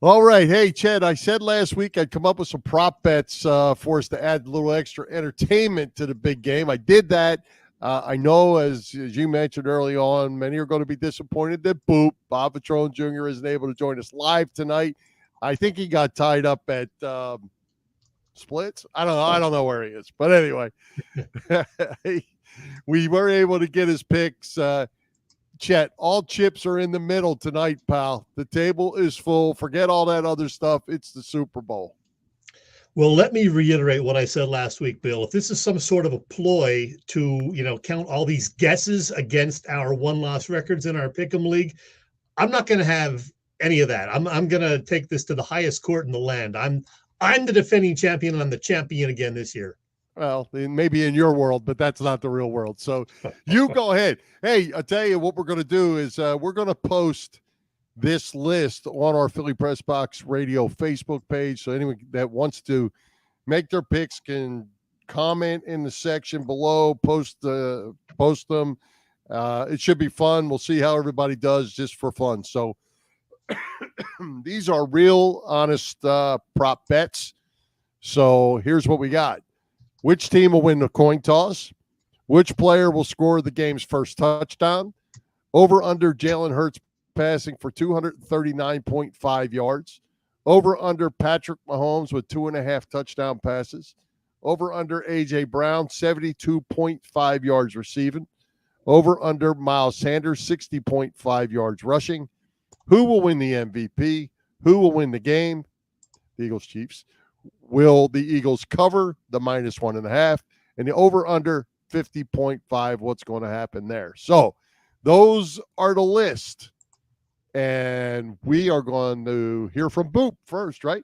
All right. Hey, Chet, I said last week I'd come up with some prop bets for us to add a little extra entertainment to the big game. I did that. I know, as you mentioned early on, many are going to be disappointed that Bob Vetrone Jr. isn't able to join us live tonight. I think he got tied up at Splits. I don't know where he is. But anyway, we were able to get his picks. Chet, all chips are in the middle tonight, pal. The table is full. Forget all that other stuff. It's the Super Bowl. Well, let me reiterate what I said last week, Bill. If this is some sort of a ploy to, count all these guesses against our one-loss records in our Pick'em League, I'm not going to have any of that. I'm going to take this to the highest court in the land. I'm the defending champion, and I'm the champion again this year. Well, maybe in your world, but that's not the real world. So you go ahead. Hey, I'll tell you what we're going to do is we're going to post this list on our Philly Pressbox Radio Facebook page. So anyone that wants to make their picks can comment in the section below, post them. It should be fun. We'll see how everybody does just for fun. So These are real honest prop bets. So here's what we got. Which team will win the coin toss? Which player will score the game's first touchdown? Over under Jalen Hurts passing for 239.5 yards. Over under Patrick Mahomes with 2.5 touchdown passes. Over under A.J. Brown, 72.5 yards receiving. Over under Miles Sanders, 60.5 yards rushing. Who will win the MVP? Who will win the game? The Eagles, Chiefs. Will the Eagles cover the -1.5? And the over under 50.5. What's going to happen there? So those are the list. And we are going to hear from Boop first, right?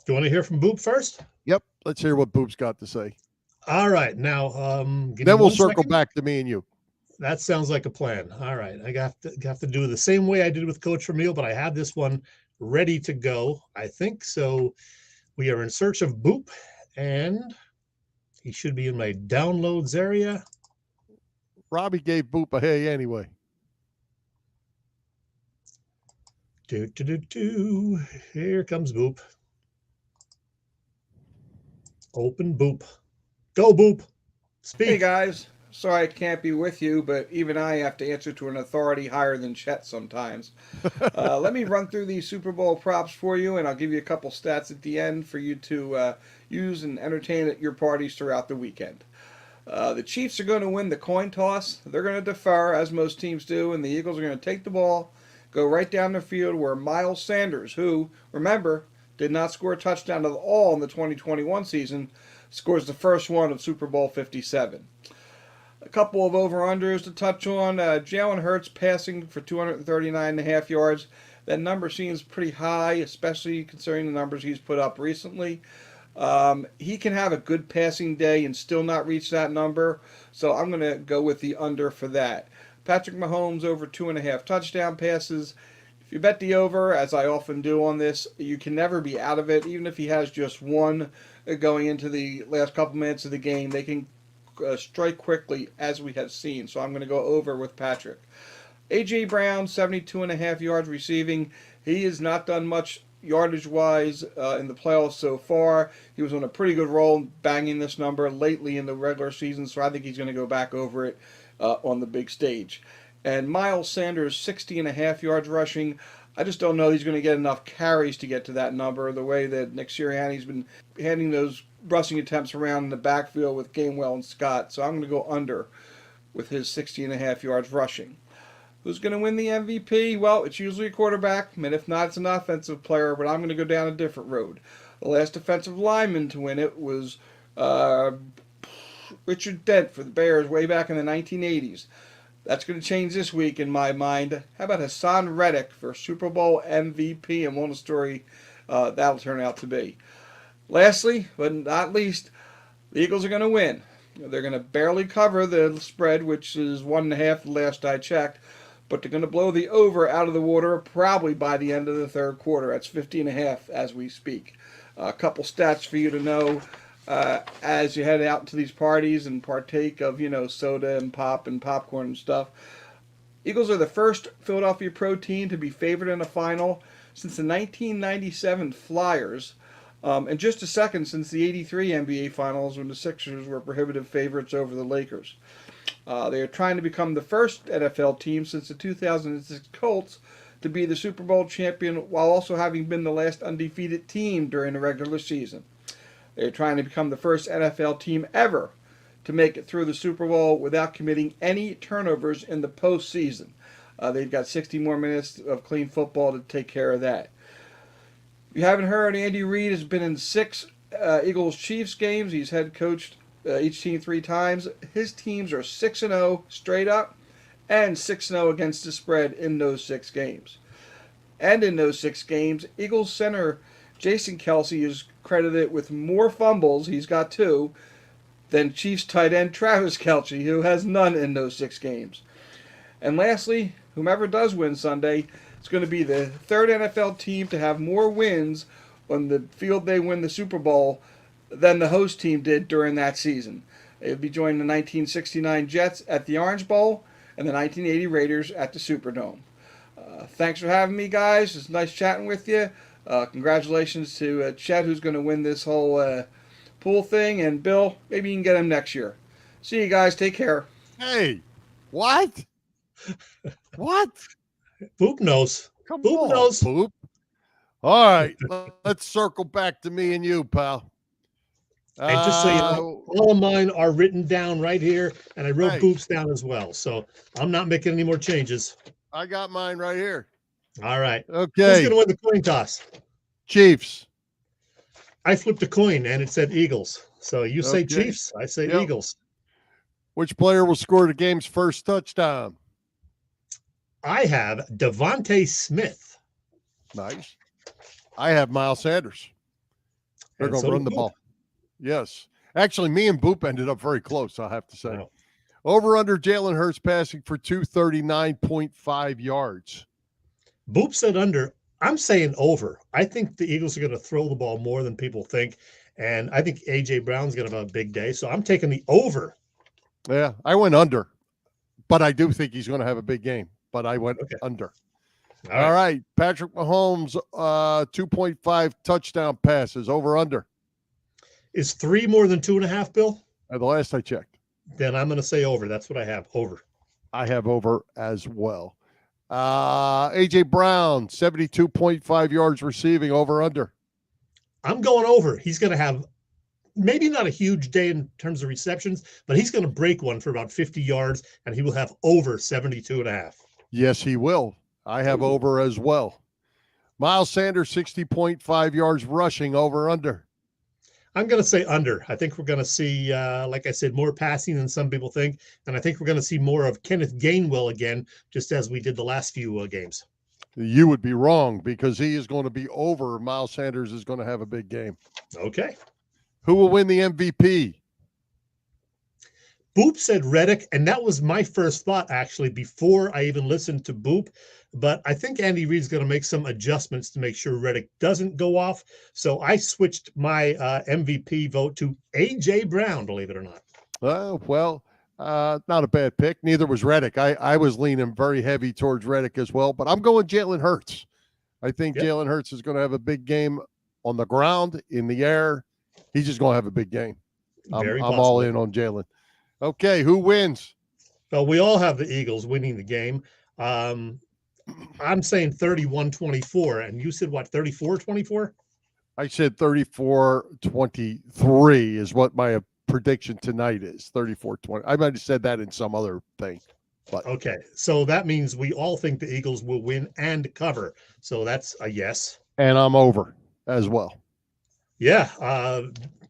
Do you want to hear from Boop first? Yep. Let's hear what Boop's got to say. All right. Now, then we'll circle back to me and you. That sounds like a plan. All right. I have to do the same way I did with Coach Vermeil, but I have this one ready to go, I think. So we are in search of Boop, and he should be in my downloads area. Robbie gave Boop a hey anyway. Here comes Boop. Open Boop. Go, Boop. Speak. Hey, guys. Sorry I can't be with you, but even I have to answer to an authority higher than Chet sometimes. Let me run through these Super Bowl props for you, and I'll give you a couple stats at the end for you to use and entertain at your parties throughout the weekend. The Chiefs are going to win the coin toss. They're going to defer, as most teams do, and the Eagles are going to take the ball, go right down the field where Miles Sanders, who, remember, did not score a touchdown at all in the 2021 season, scores the first one of Super Bowl 57. A couple of over-unders to touch on. Jalen Hurts passing for 239.5 yards. That number seems pretty high, especially considering the numbers he's put up recently. He can have a good passing day and still not reach that number, so I'm going to go with the under for that. Patrick Mahomes over 2.5 touchdown passes. If you bet the over, as I often do on this, you can never be out of it. Even if he has just one going into the last couple minutes of the game, they can strike quickly, as we have seen. So I'm going to go over with Patrick. A.J. Brown, 72.5 yards receiving. He has not done much yardage-wise in the playoffs so far. He was on a pretty good roll, banging this number lately in the regular season, so I think he's going to go back over it on the big stage. And Miles Sanders, 60.5 yards rushing. I just don't know he's going to get enough carries to get to that number, the way that Nick Sirianni's been handing those rushing attempts around in the backfield with Gainwell and Scott. So I'm going to go under with his 60.5 yards rushing. Who's going to win the MVP? Well, it's usually a quarterback, and if not, it's an offensive player, but I'm going to go down a different road. The last defensive lineman to win it was Richard Dent for the Bears way back in the 1980s. That's going to change this week in my mind. How about Hassan Reddick for Super Bowl MVP, and what a story that'll turn out to be. Lastly, but not least, the Eagles are going to win. They're going to barely cover the spread, which is 1.5 the last I checked, but they're going to blow the over out of the water probably by the end of the third quarter. That's 50.5 as we speak. A couple stats for you to know as you head out to these parties and partake of, soda and pop and popcorn and stuff. Eagles are the first Philadelphia Pro team to be favored in a final since the 1997 Flyers. And just a second since the 83 NBA Finals when the Sixers were prohibitive favorites over the Lakers. They are trying to become the first NFL team since the 2006 Colts to be the Super Bowl champion while also having been the last undefeated team during the regular season. They are trying to become the first NFL team ever to make it through the Super Bowl without committing any turnovers in the postseason. They've got 60 more minutes of clean football to take care of that. If you haven't heard, Andy Reid has been in 6 Eagles-Chiefs games. He's head coached each team 3 times. His teams are 6-0 straight up and 6-0 against the spread in those 6 games. And in those 6 games, Eagles center Jason Kelce is credited with more fumbles, he's got 2, than Chiefs tight end Travis Kelce, who has none in those 6 games. And lastly, whomever does win Sunday, it's going to be the third NFL team to have more wins on the field they win the Super Bowl than the host team did during that season. They'll be joining the 1969 Jets at the Orange Bowl and the 1980 Raiders at the Superdome. Thanks for having me, guys. It's nice chatting with you. Congratulations to Chet, who's going to win this whole pool thing. And Bill, maybe you can get him next year. See you guys. Take care. Hey, what? What? Boop knows. Come Boop on, knows. Boop. All right, let's circle back to me and you, pal. And just so you know, all of mine are written down right here, and I wrote Boop's down as well. So I'm not making any more changes. I got mine right here. All right. Okay. Who's going to win the coin toss? Chiefs. I flipped a coin, and it said Eagles. So you say Chiefs, I say Eagles. Which player will score the game's first touchdown? I have Devontae Smith. Nice. I have Miles Sanders. They're going to run the ball. Yes. Actually, me and Boop ended up very close, I have to say. Wow. Over under Jalen Hurts passing for 239.5 yards. Boop said under. I'm saying over. I think the Eagles are going to throw the ball more than people think. And I think A.J. Brown's going to have a big day. So I'm taking the over. Yeah, I went under. But I do think he's going to have a big game. But I went under. All right. Patrick Mahomes, 2.5 touchdown passes. Over under. Is 3 more than 2.5, Bill? The last I checked. Then I'm going to say over. That's what I have. Over. I have over as well. A.J. Brown, 72.5 yards receiving. Over under. I'm going over. He's going to have maybe not a huge day in terms of receptions, but he's going to break one for about 50 yards, and he will have over 72.5. Yes, he will. I have over as well. Miles Sanders, 60.5 yards rushing. Over under. I'm going to say under. I think we're going to see, like I said, more passing than some people think. And I think we're going to see more of Kenneth Gainwell again, just as we did the last few games. You would be wrong because he is going to be over. Miles Sanders is going to have a big game. Okay. Who will win the MVP? Boop said Reddick, and that was my first thought, actually, before I even listened to Boop. But I think Andy Reid's going to make some adjustments to make sure Reddick doesn't go off. So I switched my MVP vote to A.J. Brown, believe it or not. Not a bad pick. Neither was Reddick. I was leaning very heavy towards Reddick as well, but I'm going Jalen Hurts. I think Jalen Hurts is going to have a big game on the ground, in the air. He's just going to have a big game. I'm all in on Jalen. Okay, who wins? Well, we all have the Eagles winning the game. I'm saying 31-24, and you said what, 34-24? I said 34-23 is what my prediction tonight is. 34-20. I might have said that in some other thing. But okay, so that means we all think the Eagles will win and cover. So that's a yes. And I'm over as well. Yeah,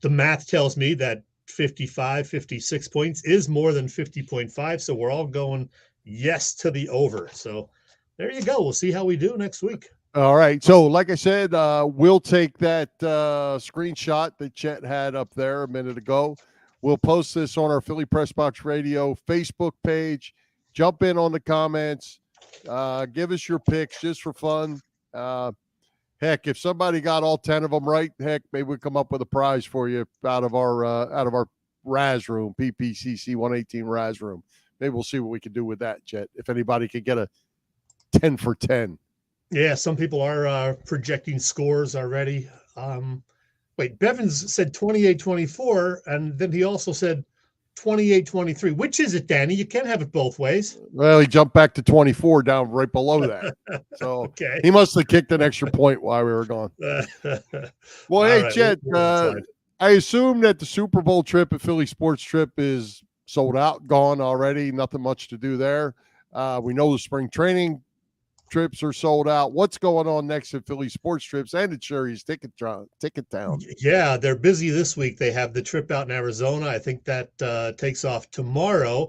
the math tells me that 56 points is more than 50.5. So we're all going yes to the over. So there you go. We'll see how we do next week. All right. So like I said, we'll take that screenshot that Chet had up there a minute ago. We'll post this on our Philly Pressbox Radio Facebook page. Jump in on the comments. Give us your picks just for fun. Heck, if somebody got all 10 of them right, heck, maybe we'll come up with a prize for you out of our Raz room, PPCC 118 Raz room. Maybe we'll see what we can do with that, Chet. If anybody could get a 10 for 10. Yeah, some people are projecting scores already. Wait, Bevins said 28-24, and then he also said 28-23. Which is it, Danny? You can't have it both ways. Well, he jumped back to 24 down right below that. So okay. He must have kicked an extra point while we were gone. Well, hey, right, Chet, I assume that the Super Bowl trip at Philly Sports Trip is sold out, gone already. Nothing much to do there. We know the spring training trips are sold out. What's going on next at Philly Sports Trips and at Sherry's Ticket Town? Yeah, they're busy this week. They have the trip out in Arizona. I think that takes off tomorrow.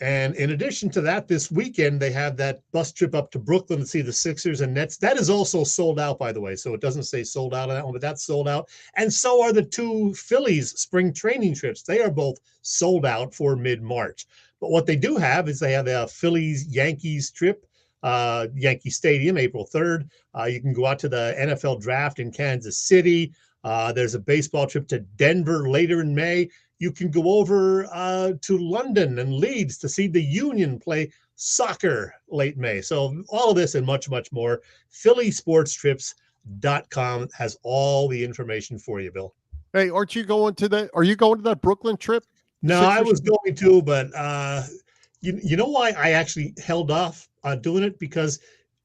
And in addition to that, this weekend, they have that bus trip up to Brooklyn to see the Sixers and Nets. That is also sold out, by the way. So it doesn't say sold out on that one, but that's sold out. And so are the two Phillies spring training trips. They are both sold out for mid-March. But what they do have is they have a Phillies-Yankees trip, Yankee Stadium, April 3rd. You can go out to the NFL draft in Kansas City. There's a baseball trip to Denver later in May. You can go over to London and Leeds to see the Union play soccer late May. So all of this and much, much more. PhillySportsTrips.com has all the information for you, Bill. Hey, are you going to that Brooklyn trip? No, I was going to, but you know why I actually held off on doing it? Because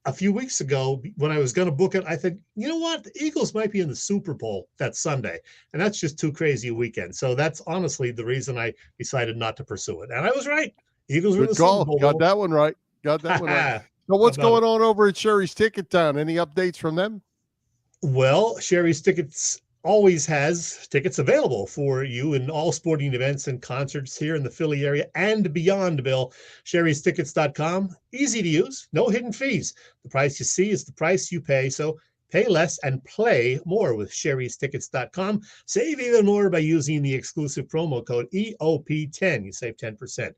a few weeks ago, when I was going to book it, I said, you know what? The Eagles might be in the Super Bowl that Sunday, and that's just too crazy a weekend. So that's honestly the reason I decided not to pursue it. And I was right. Eagles were in the Super Bowl. Got that one right. So what's going on over at Sherry's Ticket Town? Any updates from them? Well, Sherry's Tickets always has tickets available for you in all sporting events and concerts here in the Philly area and beyond, Bill. Sherry'sTickets.com, easy to use, no hidden fees. The price you see is the price you pay, so pay less and play more with Sherry'sTickets.com. Save even more by using the exclusive promo code EOP10. You save 10%.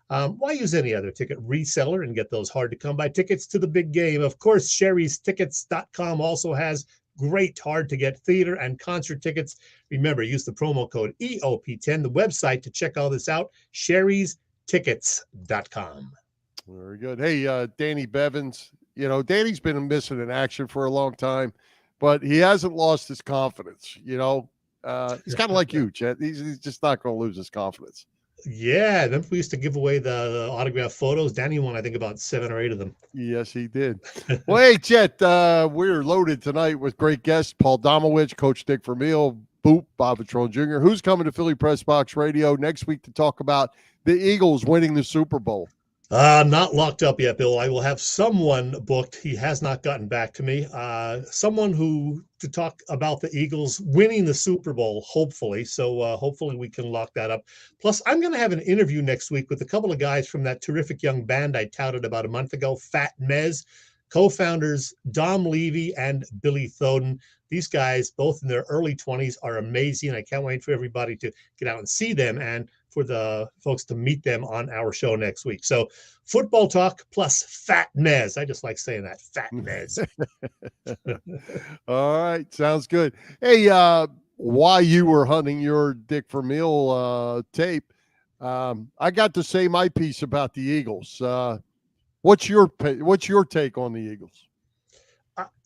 Why use any other ticket reseller and get those hard-to-come-by tickets to the big game? Of course, Sherry'sTickets.com also has great hard-to-get theater and concert tickets. Remember, use the promo code EOP10, the website to check all this out, Sherry'sTickets.com. Very good. Hey, Danny Bevins, Danny's been missing in action for a long time, but he hasn't lost his confidence. He's kind of like you, Chet. He's just not going to lose his confidence. Yeah, remember we used to give away the autographed photos? Danny won, I think, about 7 or 8 of them. Yes, he did. Well, hey, Chet, we're loaded tonight with great guests. Paul Domowitch, Coach Dick Vermeil, Boop, Bob Vetrone Jr., who's coming to Philly Pressbox Radio next week to talk about the Eagles winning the Super Bowl. Not locked up yet, Bill. I will have someone booked. He has not gotten back to me. Someone to talk about the Eagles winning the Super Bowl, hopefully. So hopefully we can lock that up. Plus, I'm going to have an interview next week with a couple of guys from that terrific young band I touted about a month ago, Fat Mez, co-founders Dom Levy and Billy Thoden. These guys, both in their early 20s, are amazing. I can't wait for everybody to get out and see them and for the folks to meet them on our show next week. So football talk plus Fat Mez. I just like saying that, Fat Mez. All right. Sounds good. Hey, while you were hunting your Dick Vermeil tape, I got to say my piece about the Eagles. What's your take on the Eagles?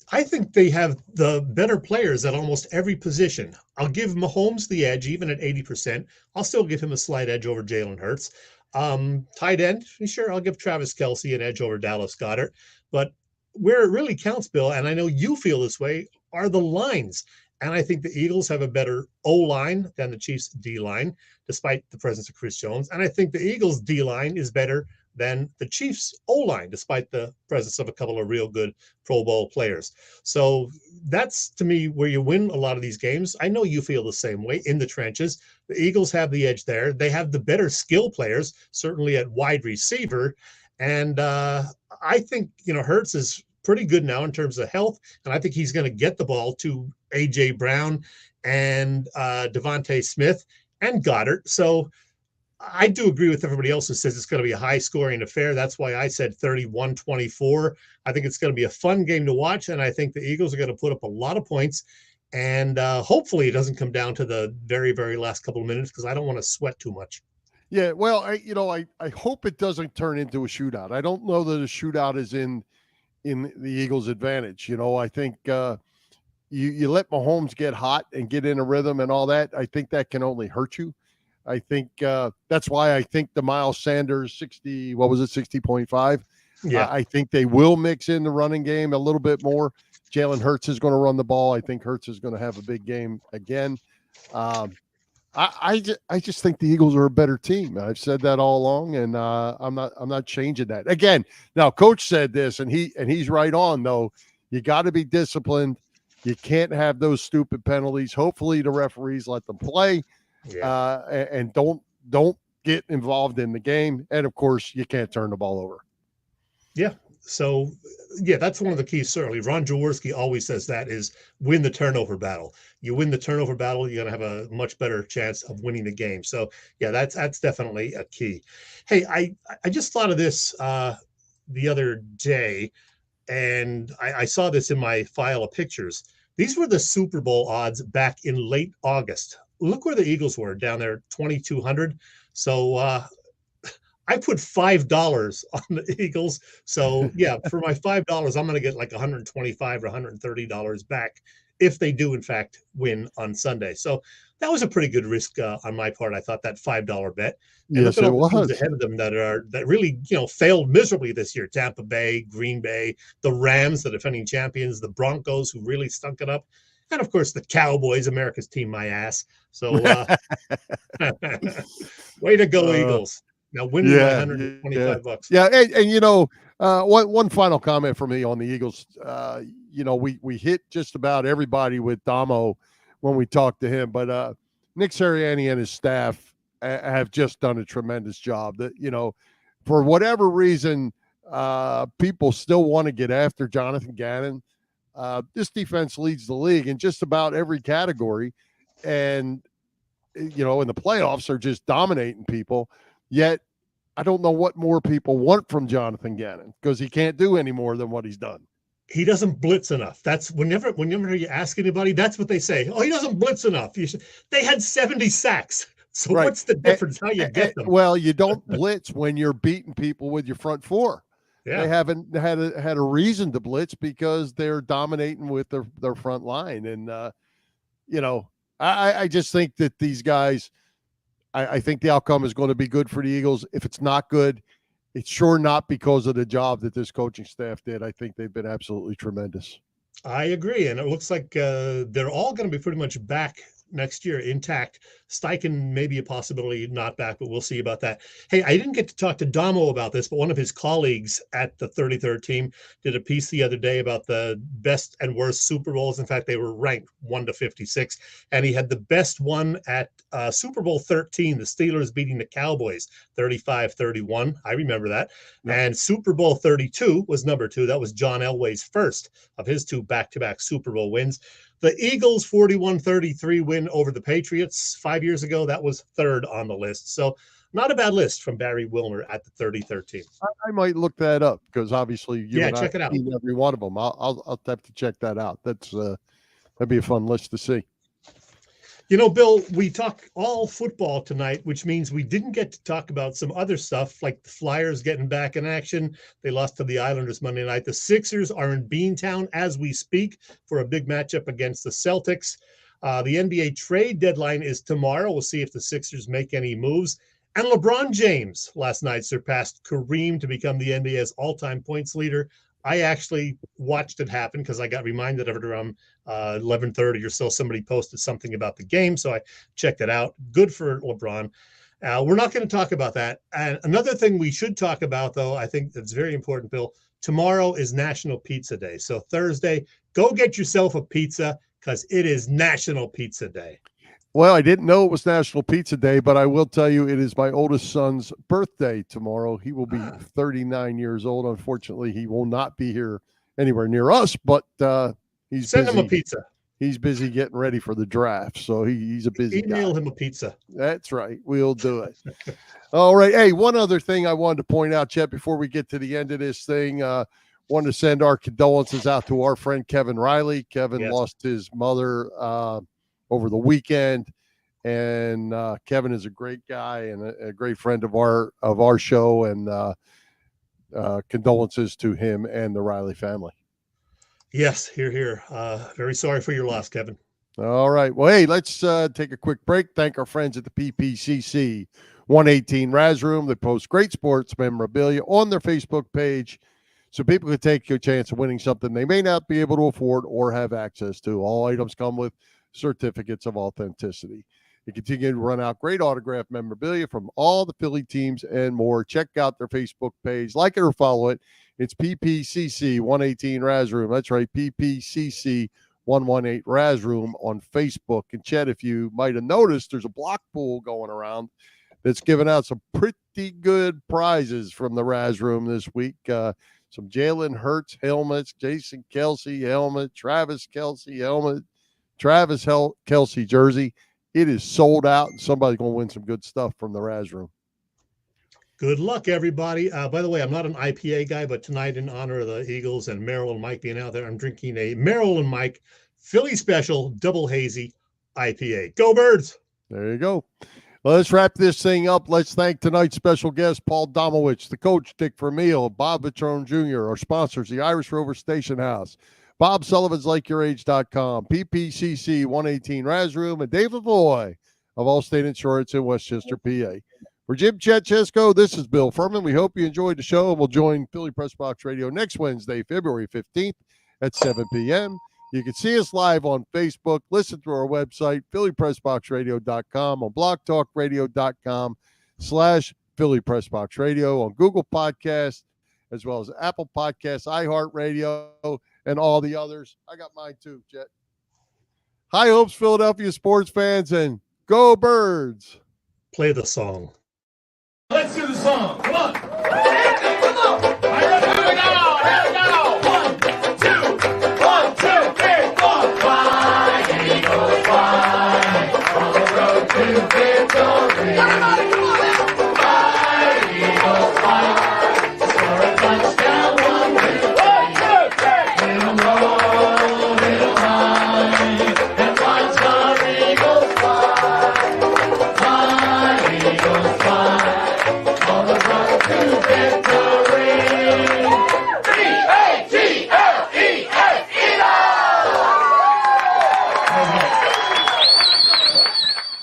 I think they have the better players at almost every position. I'll give Mahomes the edge, even at 80%. I'll still give him a slight edge over Jalen Hurts. Tight end, sure, I'll give Travis Kelce an edge over Dallas Goedert. But where it really counts, Bill, and I know you feel this way, are the lines. And I think the Eagles have a better O-line than the Chiefs' D-line, despite the presence of Chris Jones. And I think the Eagles' D-line is better than the Chiefs' O-line, despite the presence of a couple of real good Pro Bowl players. So that's, to me, where you win a lot of these games. I know you feel the same way in the trenches. The Eagles have the edge there. They have the better skill players, certainly at wide receiver. And I think, Hurts is pretty good now in terms of health, and I think he's going to get the ball to A.J. Brown and Devontae Smith and Goddard. So I do agree with everybody else who says it's going to be a high-scoring affair. That's why I said 31-24. I think it's going to be a fun game to watch, and I think the Eagles are going to put up a lot of points. And hopefully it doesn't come down to the very, very last couple of minutes because I don't want to sweat too much. Yeah, well, I hope it doesn't turn into a shootout. I don't know that a shootout is in the Eagles' advantage. I think you let Mahomes get hot and get in a rhythm and all that. I think that can only hurt you. I think that's why I think the Miles Sanders 60.5. Yeah, I think they will mix in the running game a little bit more. Jalen Hurts is going to run the ball. I think Hurts is going to have a big game again. I just think the Eagles are a better team. I've said that all along, and I'm not changing that. Again, now Coach said this, and he's right on though. You got to be disciplined. You can't have those stupid penalties. Hopefully, the referees let them play. Yeah. And don't get involved in the game. And of course, you can't turn the ball over. Yeah. So, yeah, that's one of the keys, certainly. Ron Jaworski always says that is win the turnover battle. You win the turnover battle, you're going to have a much better chance of winning the game. So, yeah, that's definitely a key. Hey, I just thought of this the other day, and I saw this in my file of pictures. These were the Super Bowl odds back in late August look where the Eagles were down there, 2,200. So I put $5 on the Eagles. So yeah, for my $5, I'm going to get like $125 or $130 back if they do in fact win on Sunday. So that was a pretty good risk on my part. I thought that $5 bet. And Yes, look at it all the teams was. ahead of them that really failed miserably this year. Tampa Bay, Green Bay, the Rams, the defending champions, the Broncos, who really stunk it up, and of course the Cowboys, America's team, my ass. So way to go, Eagles. Now win me my $125. Yeah, and one final comment for me on the Eagles. We hit just about everybody with Damo when we talked to him, but Nick Sirianni and his staff have just done a tremendous job. That for whatever reason, people still want to get after Jonathan Gannon. This defense leads the league in just about every category, and in the playoffs are just dominating people. Yet I don't know what more people want from Jonathan Gannon, because he can't do any more than what he's done. He doesn't blitz enough. That's whenever you ask anybody, that's what they say. Oh, he doesn't blitz enough. They had 70 sacks. So Right. What's the difference? How you get them? Well, you don't blitz when you're beating people with your front four. Yeah. They haven't had a reason to blitz because they're dominating with their front line. And, I just think that these guys, I think the outcome is going to be good for the Eagles. If it's not good, it's sure not because of the job that this coaching staff did. I think they've been absolutely tremendous. I agree. And it looks like they're all going to be pretty much back next year intact. Steichen may be a possibility not back, but we'll see about that. Hey, I didn't get to talk to Damo about this, but one of his colleagues at the 33rd team did a piece the other day about the best and worst Super Bowls. In fact, they were ranked 1 to 56, and he had the best one at Super Bowl 13, the Steelers beating the Cowboys 35-31. I remember that. Yeah. And Super Bowl 32 was number 2. That was John Elway's first of his 2 back-to-back Super Bowl wins. The Eagles' 41-33 win over the Patriots 5 years ago, that was 3rd on the list. So not a bad list from Barry Wilmer at the 33rd team. I might look that up, because obviously you and check it out. Seen every one of them. I'll have to check that out. That'd be a fun list to see. Bill, we talk all football tonight, which means we didn't get to talk about some other stuff, like the Flyers getting back in action. They lost to the Islanders Monday night. The Sixers are in Beantown as we speak for a big matchup against the Celtics. The NBA trade deadline is tomorrow. We'll see if the Sixers make any moves. And LeBron James last night surpassed Kareem to become the NBA's all-time points leader. I actually watched it happen because I got reminded of it around 11:30 or so. Somebody posted something about the game, so I checked it out. Good for LeBron. We're not going to talk about that. And another thing we should talk about, though, I think that's very important, Bill, tomorrow is National Pizza Day. So Thursday, go get yourself a pizza, because it is National Pizza Day. Well, I didn't know it was National Pizza Day, but I will tell you it is my oldest son's birthday tomorrow. He will be 39 years old. Unfortunately, he will not be here anywhere near us, but he's Send busy. him a pizza. He's busy getting ready for the draft, so he's a busy Email guy. him a pizza. That's right. We'll do it. All right. Hey, one other thing I wanted to point out, Chet, before we get to the end of this thing, wanted to send our condolences out to our friend Kevin Riley. Kevin lost his mother over the weekend, and Kevin is a great guy and a great friend of our show, and condolences to him and the Riley family. Yes, here. Very sorry for your loss, Kevin. All right. Well, hey, let's take a quick break. Thank our friends at the PPCC 118 Raz Room. They post great sports memorabilia on their Facebook page, so people can take a chance of winning something they may not be able to afford or have access to. All items come with certificates of authenticity. They continue to run out great autographed memorabilia from all the Philly teams and more. Check out their Facebook page. Like it or follow it. It's PPCC 118 Raz Room. That's right, PPCC 118 Raz Room on Facebook. And Chet, if you might have noticed, there's a block pool going around that's giving out some pretty good prizes from the Raz Room this week. Some Jalen Hurts helmets, Jason Kelsey helmet, Travis Kelsey helmet, Travis Kelsey jersey. It is sold out, and somebody's going to win some good stuff from the Raz Room. Good luck, everybody. By the way, I'm not an IPA guy, but tonight, in honor of the Eagles and Merrill and Mike being out there, I'm drinking a Merrill and Mike Philly Special Double Hazy IPA. Go Birds! There you go. Let's wrap this thing up. Let's thank tonight's special guest, Paul Domowitch, the coach, Dick Vermeil, Bob Vetrone Jr., our sponsors, the Irish Rover Station House, Bob Sullivan's LikeYourAge.com, PPCC 118 Raz Room, and Dave Lavoie of Allstate Insurance in Westchester, PA. For Jim, Chet, Chesko, this is Bill Furman. We hope you enjoyed the show, and we'll join Philly Pressbox Radio next Wednesday, February 15th at 7 p.m. You can see us live on Facebook, listen to our website, phillypressboxradio.com, on blogtalkradio.com/Philly Pressbox Radio, on Google Podcasts, as well as Apple Podcasts, iHeartRadio, and all the others. I got mine too, Chet. High hopes, Philadelphia sports fans, and go Birds. Play the song. Let's do the song. Come on. Come on. Here we go. Here we go. 1, 2, 1, 2, 3, 4. Fly, Eagles, fly. On the road to victory.